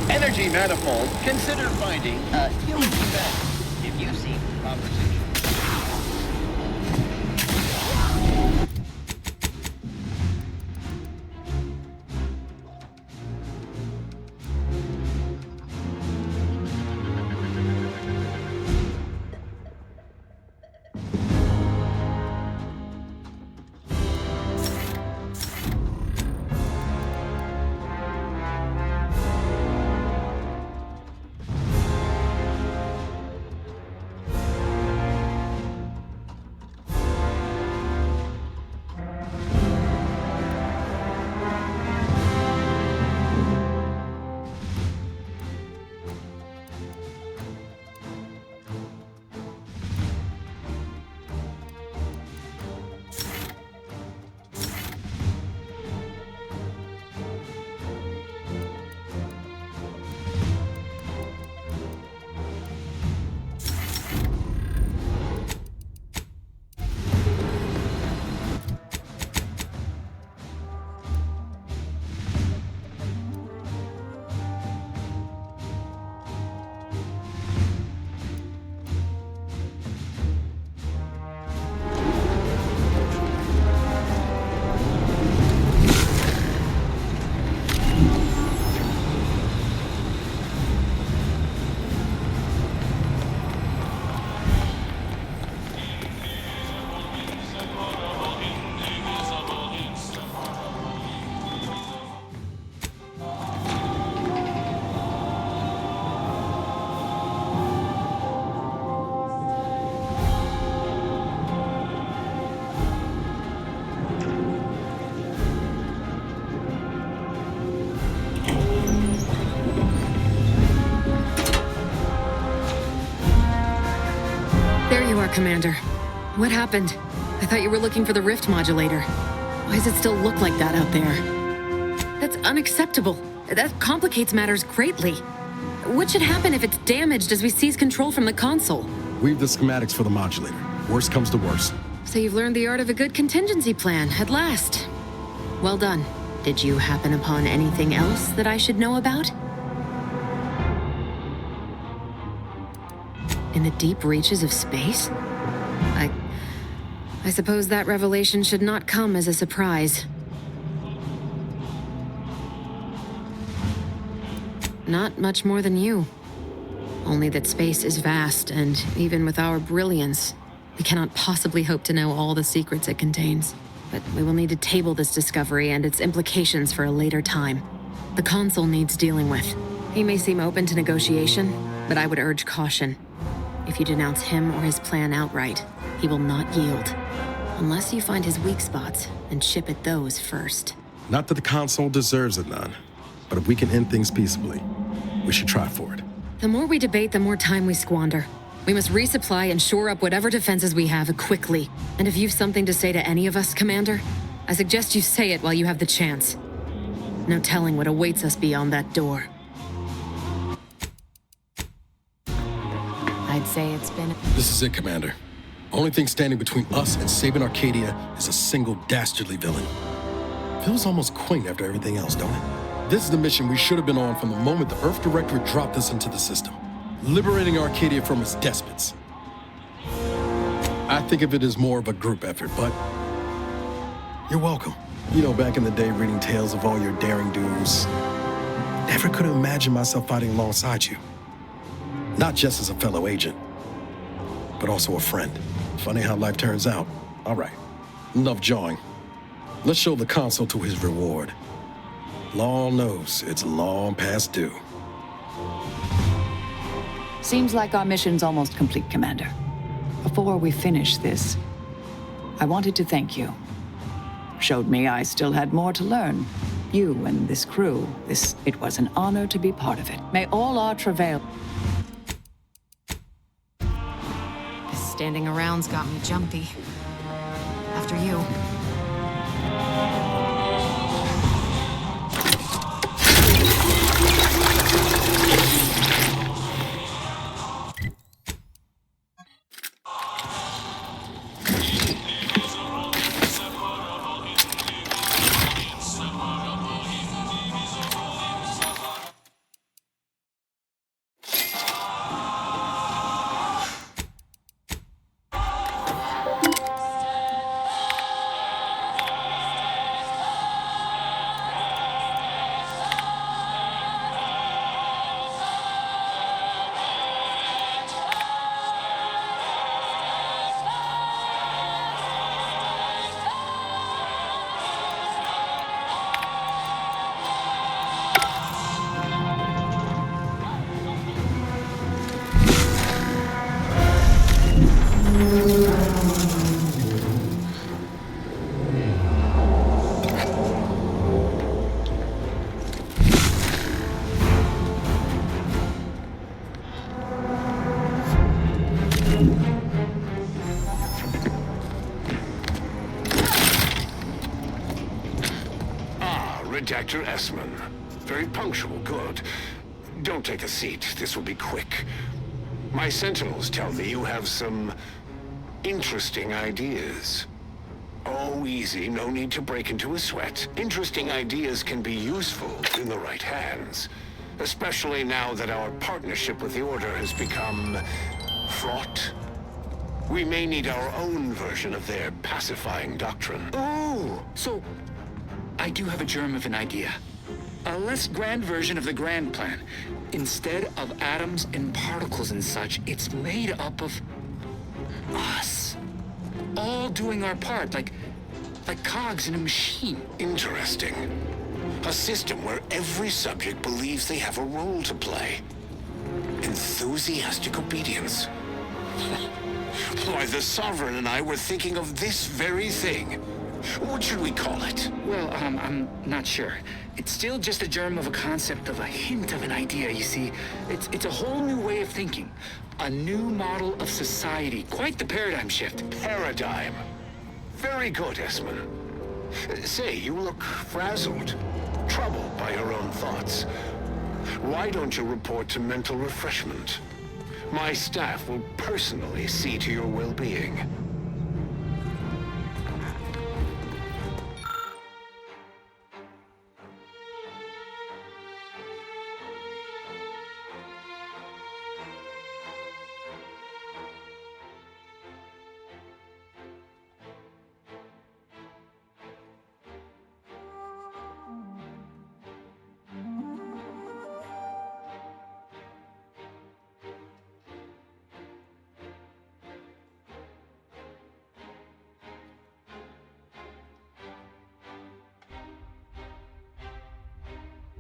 Energy manifold. Consider finding a human event if you seek conversation. Commander. What happened? I thought you were looking for the rift modulator. Why does it still look like that out there? That's unacceptable. That complicates matters greatly. What should happen if it's damaged as we seize control from the console? We've the schematics for the modulator. Worst comes to worst. So you've learned the art of a good contingency plan, at last. Well done. Did you happen upon anything else that I should know about? In the deep reaches of space? I suppose that revelation should not come as a surprise. Not much more than you. Only that space is vast, and even with our brilliance, we cannot possibly hope to know all the secrets it contains. But we will need to table this discovery and its implications for a later time. The Consul needs dealing with. He may seem open to negotiation, but I would urge caution. If you denounce him or his plan outright, he will not yield. Unless you find his weak spots and chip at those first. Not that the Consul deserves it, none. But if we can end things peaceably, we should try for it. The more we debate, the more time we squander. We must resupply and shore up whatever defenses we have quickly. And if you've something to say to any of us, Commander, I suggest you say it while you have the chance. No telling what awaits us beyond that door. I'd say it's been... This is it, Commander. Only thing standing between us and saving Arcadia is a single dastardly villain. Feels almost quaint after everything else, don't it? This is the mission we should have been on from the moment the Earth Directorate dropped us into the system. Liberating Arcadia from its despots. I think of it as more of a group effort, but you're welcome. You know, back in the day, reading tales of all your daring do's, never could have imagined myself fighting alongside you. Not just as a fellow agent, but also a friend. Funny how life turns out. All right, enough jawing. Let's show the Consul to his reward. Law knows it's long past due. Seems like our mission's almost complete, Commander. Before we finish this, I wanted to thank you. Showed me I still had more to learn. You and this crew, it was an honor to be part of it. May all our travail... Standing around's got me jumpy. After you. Redactor Esmond. Very punctual, good. Don't take a seat, this will be quick. My sentinels tell me you have some interesting ideas. Oh, easy, no need to break into a sweat. Interesting ideas can be useful in the right hands. Especially now that our partnership with the Order has become fraught. We may need our own version of their pacifying doctrine. Oh, so I do have a germ of an idea. A less grand version of the grand plan. Instead of atoms and particles and such, it's made up of us. All doing our part, like cogs in a machine. Interesting. A system where every subject believes they have a role to play. Enthusiastic obedience. Why, the Sovereign and I were thinking of this very thing. What should we call it? Well, I'm not sure. It's still just a germ of a concept, of a hint of an idea, you see. It's a whole new way of thinking. A new model of society. Quite the paradigm shift. Paradigm. Very good, Esmond. Say, you look frazzled, troubled by your own thoughts. Why don't you report to mental refreshment? My staff will personally see to your well-being.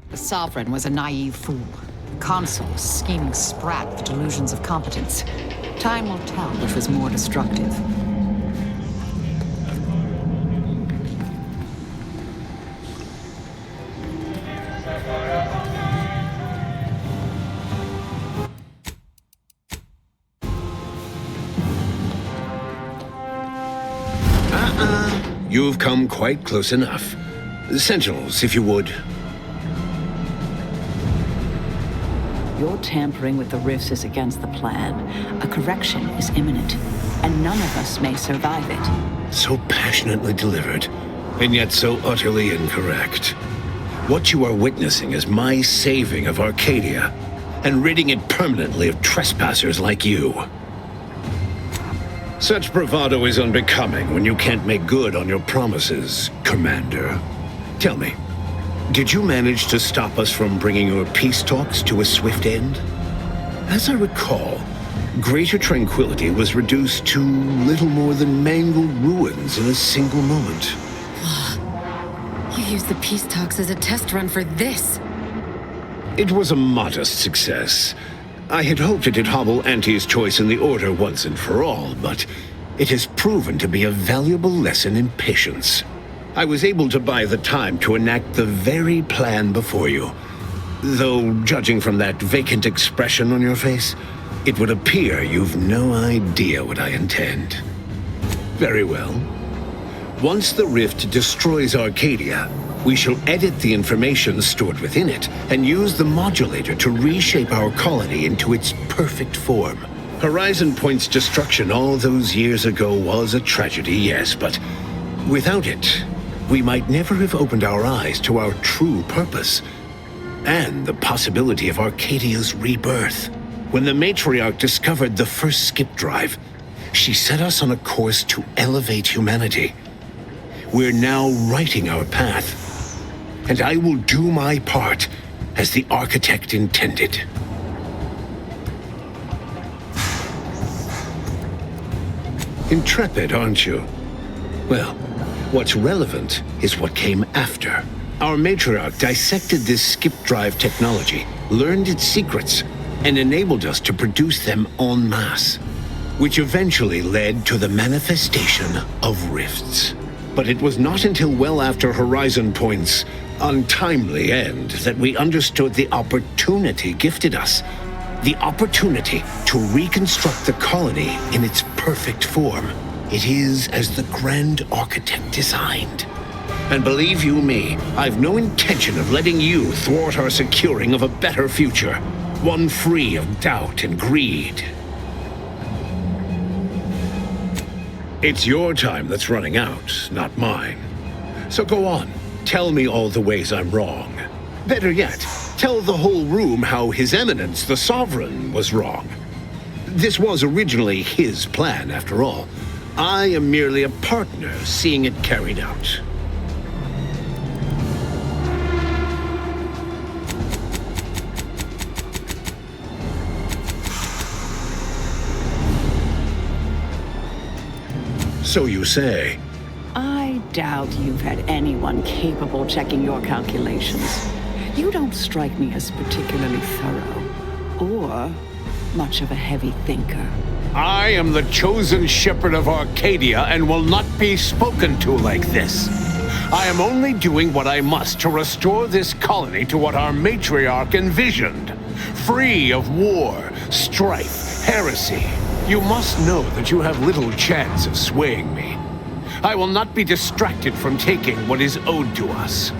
The Sovereign was a naive fool. The Consul, a scheming sprat with delusions of competence. Time will tell which was more destructive. You've come quite close enough. Sentinels, if you would. Your tampering with the rifts is against the plan. A correction is imminent, and none of us may survive it. So passionately delivered, and yet so utterly incorrect. What you are witnessing is my saving of Arcadia, and ridding it permanently of trespassers like you. Such bravado is unbecoming when you can't make good on your promises, Commander. Tell me, did you manage to stop us from bringing your peace talks to a swift end? As I recall, Greater Tranquility was reduced to little more than mangled ruins in a single moment. You used the peace talks as a test run for this. It was a modest success. I had hoped it'd hobble Auntie's choice in the Order once and for all, but it has proven to be a valuable lesson in patience. I was able to buy the time to enact the very plan before you. Though, judging from that vacant expression on your face, it would appear you've no idea what I intend. Very well. Once the rift destroys Arcadia, we shall edit the information stored within it and use the modulator to reshape our colony into its perfect form. Horizon Point's destruction all those years ago was a tragedy, yes, but without it, we might never have opened our eyes to our true purpose and the possibility of Arcadia's rebirth. When the matriarch discovered the first skip drive, she set us on a course to elevate humanity. We're now writing our path, and I will do my part as the architect intended. Intrepid, aren't you? Well, what's relevant is what came after. Our matriarch dissected this skip drive technology, learned its secrets, and enabled us to produce them en masse, which eventually led to the manifestation of rifts. But it was not until well after Horizon Point's untimely end that we understood the opportunity gifted us. The opportunity to reconstruct the colony in its perfect form. It is as the Grand Architect designed. And believe you me, I've no intention of letting you thwart our securing of a better future. One free of doubt and greed. It's your time that's running out, not mine. So go on, tell me all the ways I'm wrong. Better yet, tell the whole room how His Eminence, the Sovereign, was wrong. This was originally his plan, after all. I am merely a partner seeing it carried out. So you say. I doubt you've had anyone capable checking your calculations. You don't strike me as particularly thorough, or much of a heavy thinker. I am the chosen shepherd of Arcadia and will not be spoken to like this. I am only doing what I must to restore this colony to what our matriarch envisioned. Free of war, strife, heresy. You must know that you have little chance of swaying me. I will not be distracted from taking what is owed to us.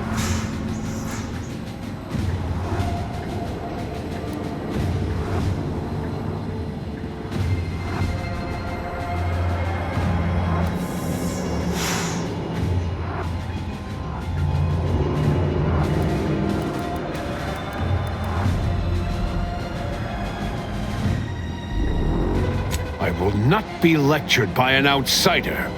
I will not be lectured by an outsider.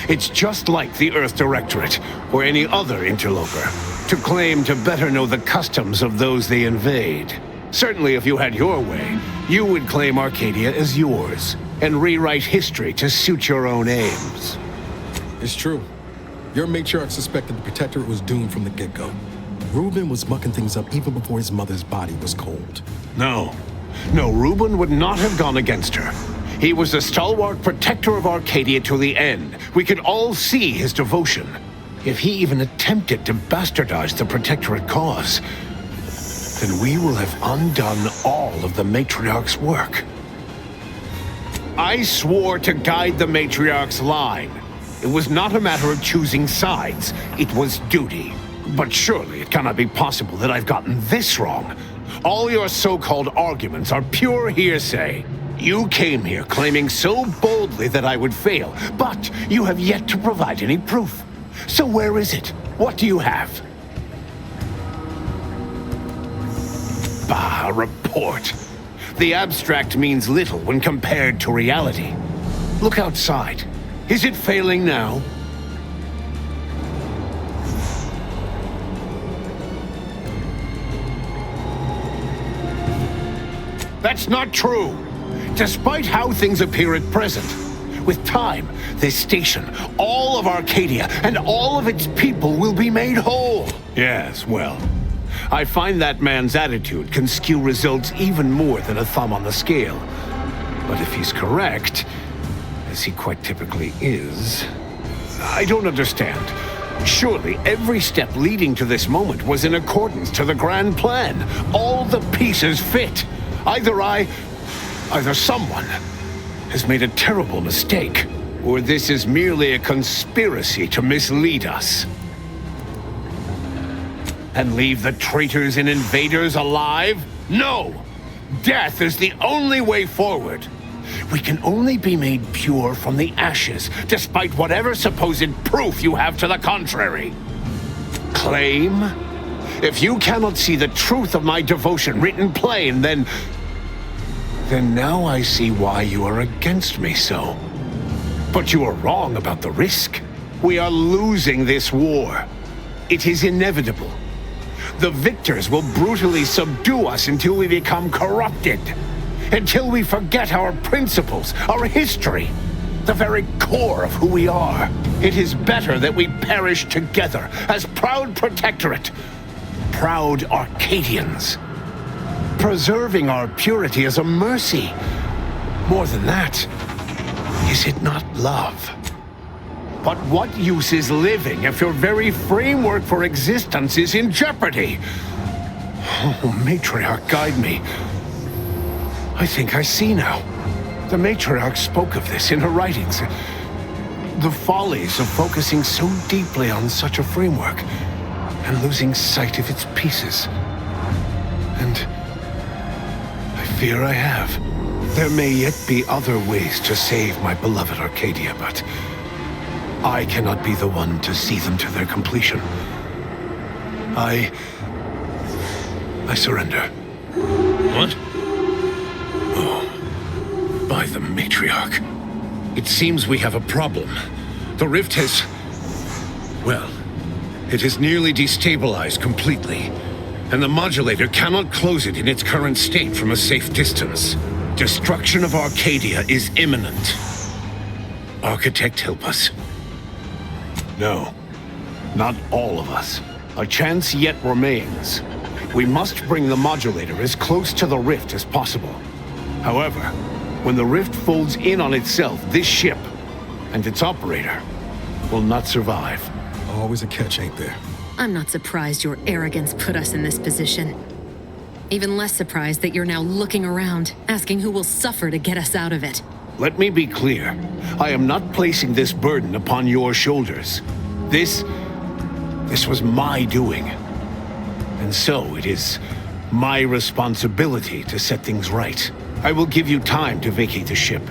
It's just like the Earth Directorate, or any other interloper, to claim to better know the customs of those they invade. Certainly if you had your way, you would claim Arcadia as yours, and rewrite history to suit your own aims. It's true. Your matriarch suspected the Protectorate was doomed from the get-go. Reuben was mucking things up even before his mother's body was cold. No, Reuben would not have gone against her. He was the stalwart protector of Arcadia to the end. We could all see his devotion. If he even attempted to bastardize the Protectorate cause, then we will have undone all of the Matriarch's work. I swore to guide the Matriarch's line. It was not a matter of choosing sides. It was duty. But surely it cannot be possible that I've gotten this wrong. All your so-called arguments are pure hearsay. You came here claiming so boldly that I would fail, but you have yet to provide any proof. So where is it? What do you have? Bah, a report. The abstract means little when compared to reality. Look outside. Is it failing now? That's not true. Despite how things appear at present, with time, this station, all of Arcadia, and all of its people will be made whole. Yes, well, I find that man's attitude can skew results even more than a thumb on the scale. But if he's correct, as he quite typically is, I don't understand. Surely every step leading to this moment was in accordance to the grand plan. All the pieces fit. Either someone has made a terrible mistake, or this is merely a conspiracy to mislead us. And leave the traitors and invaders alive? No! Death is the only way forward. We can only be made pure from the ashes, despite whatever supposed proof you have to the contrary. Claim? If you cannot see the truth of my devotion written plain, then now I see why you are against me so. But you are wrong about the risk. We are losing this war. It is inevitable. The victors will brutally subdue us until we become corrupted. Until we forget our principles, our history, the very core of who we are. It is better that we perish together as proud protectorate, proud Arcadians. Preserving our purity is a mercy. More than that, is it not love? But what use is living if your very framework for existence is in jeopardy? Oh, Matriarch, guide me. I think I see now. The Matriarch spoke of this in her writings. The follies of focusing so deeply on such a framework and losing sight of its pieces. And I fear I have. There may yet be other ways to save my beloved Arcadia, but I cannot be the one to see them to their completion. I surrender. What? By the Matriarch. It seems we have a problem. The rift has... well, it has nearly destabilized completely, and the modulator cannot close it in its current state from a safe distance. Destruction of Arcadia is imminent. Architect, help us. No, not all of us. A chance yet remains. We must bring the modulator as close to the rift as possible. However, when the rift folds in on itself, this ship and its operator will not survive. Always a catch, ain't there? I'm not surprised your arrogance put us in this position. Even less surprised that you're now looking around, asking who will suffer to get us out of it. Let me be clear. I am not placing this burden upon your shoulders. This was my doing. And so it is my responsibility to set things right. I will give you time to vacate the ship.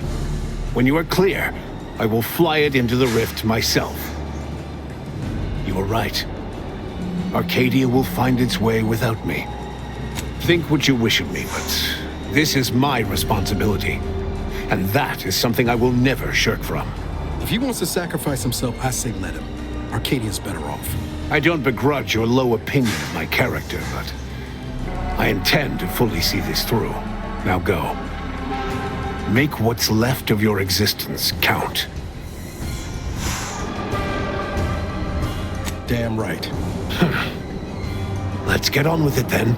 When you are clear, I will fly it into the rift myself. You are right. Arcadia will find its way without me. Think what you wish of me, but this is my responsibility. And that is something I will never shirk from. If he wants to sacrifice himself, I say let him. Arcadia's better off. I don't begrudge your low opinion of my character, but I intend to fully see this through. Now go. Make what's left of your existence count. Damn right. Let's get on with it then.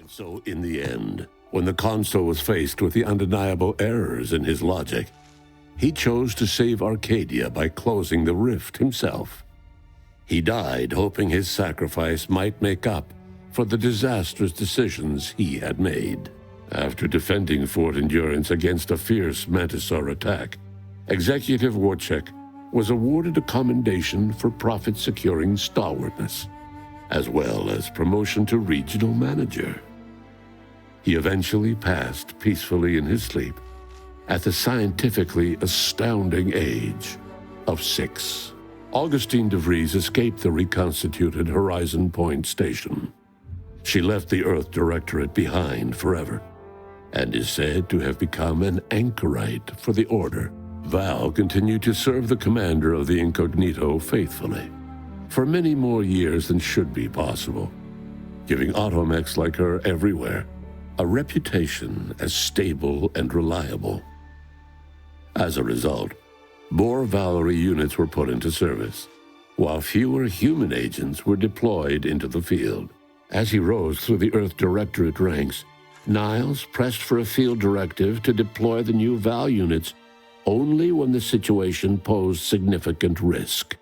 So, in the end, when the Consul was faced with the undeniable errors in his logic, he chose to save Arcadia by closing the rift himself. He died hoping his sacrifice might make up for the disastrous decisions he had made. After defending Fort Endurance against a fierce Mantisaur attack, Executive Warchek was awarded a commendation for profit-securing stalwartness, as well as promotion to regional manager. He eventually passed peacefully in his sleep at the scientifically astounding age of 6. Augustine DeVries escaped the reconstituted Horizon Point station. She left the Earth Directorate behind forever, and is said to have become an anchorite for the Order. Val continued to serve the commander of the Incognito faithfully, for many more years than should be possible, giving automechs like her everywhere a reputation as stable and reliable. As a result, more Valerie units were put into service, while fewer human agents were deployed into the field. As he rose through the Earth Directorate ranks, Niles pressed for a field directive to deploy the new Val units only when the situation posed significant risk.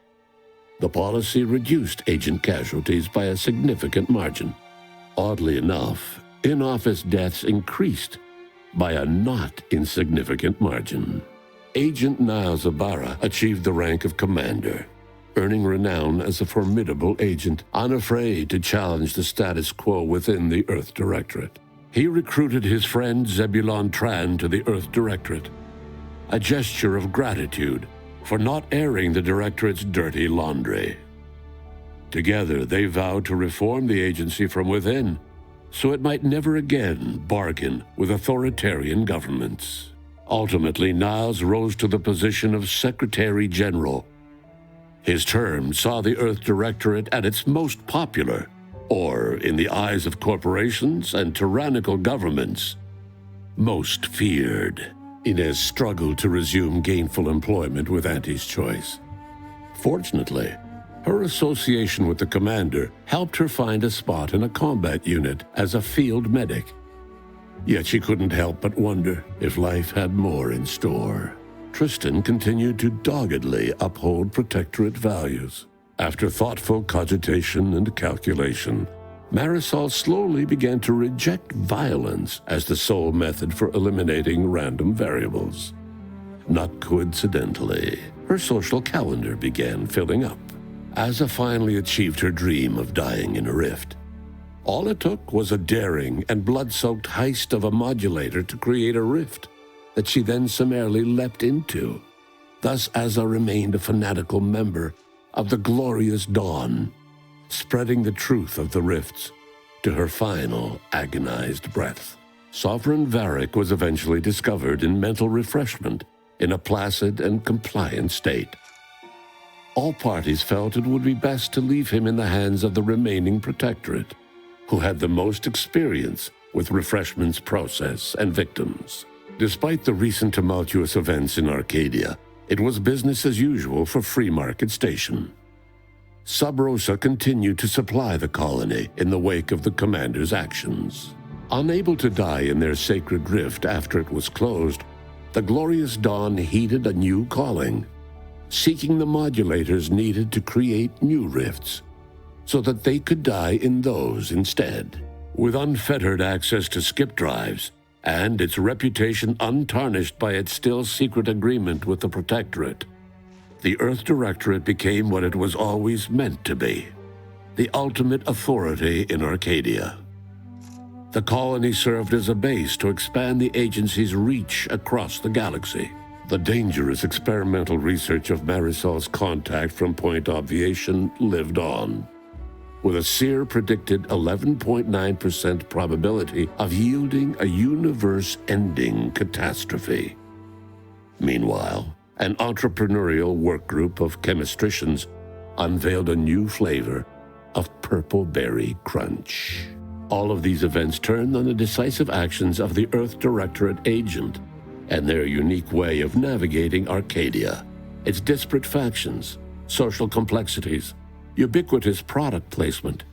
The policy reduced agent casualties by a significant margin. Oddly enough, in-office deaths increased by a not insignificant margin. Agent Niles Ibarra achieved the rank of commander, earning renown as a formidable agent, unafraid to challenge the status quo within the Earth Directorate. He recruited his friend Zebulon Tran to the Earth Directorate, a gesture of gratitude for not airing the Directorate's dirty laundry. Together, they vowed to reform the agency from within, so it might never again bargain with authoritarian governments. Ultimately, Niles rose to the position of Secretary General. His term saw the Earth Directorate at its most popular, or, in the eyes of corporations and tyrannical governments, most feared. Inez struggled to resume gainful employment with Auntie's choice. Fortunately, her association with the commander helped her find a spot in a combat unit as a field medic. Yet she couldn't help but wonder if life had more in store. Tristan continued to doggedly uphold Protectorate values. After thoughtful cogitation and calculation, Marisol slowly began to reject violence as the sole method for eliminating random variables. Not coincidentally, her social calendar began filling up. Asa finally achieved her dream of dying in a rift. All it took was a daring and blood-soaked heist of a modulator to create a rift that she then summarily leapt into. Thus Asa remained a fanatical member of the Glorious Dawn, spreading the truth of the rifts to her final agonized breath. Sovereign Varric was eventually discovered in mental refreshment in a placid and compliant state. All parties felt it would be best to leave him in the hands of the remaining Protectorate, who had the most experience with refreshment's process and victims. Despite the recent tumultuous events in Arcadia, it was business as usual for Free Market Station. Sub Rosa continued to supply the colony in the wake of the commander's actions. Unable to die in their sacred rift after it was closed, the Glorious Dawn heeded a new calling, seeking the modulators needed to create new rifts, so that they could die in those instead. With unfettered access to skip drives, and its reputation untarnished by its still-secret agreement with the Protectorate, the Earth Directorate became what it was always meant to be, the ultimate authority in Arcadia. The colony served as a base to expand the agency's reach across the galaxy. The dangerous experimental research of Marisol's contact from Point Obviation lived on, with a Seer predicted 11.9% probability of yielding a universe-ending catastrophe. Meanwhile, an entrepreneurial work group of chemistricians unveiled a new flavor of Purple Berry Crunch. All of these events turned on the decisive actions of the Earth Directorate agent and their unique way of navigating Arcadia, its disparate factions, social complexities, ubiquitous product placement,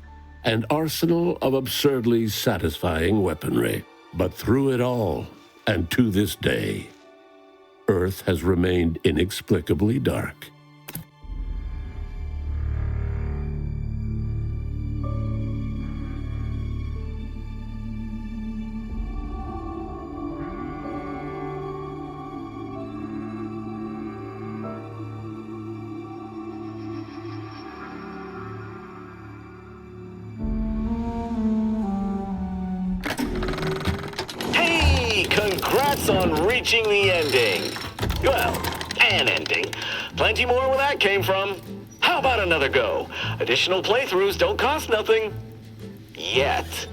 and arsenal of absurdly satisfying weaponry. But through it all, and to this day, Earth has remained inexplicably dark. Congrats on reaching the ending. Well, an ending. Plenty more where that came from. How about another go? Additional playthroughs don't cost nothing. Yet.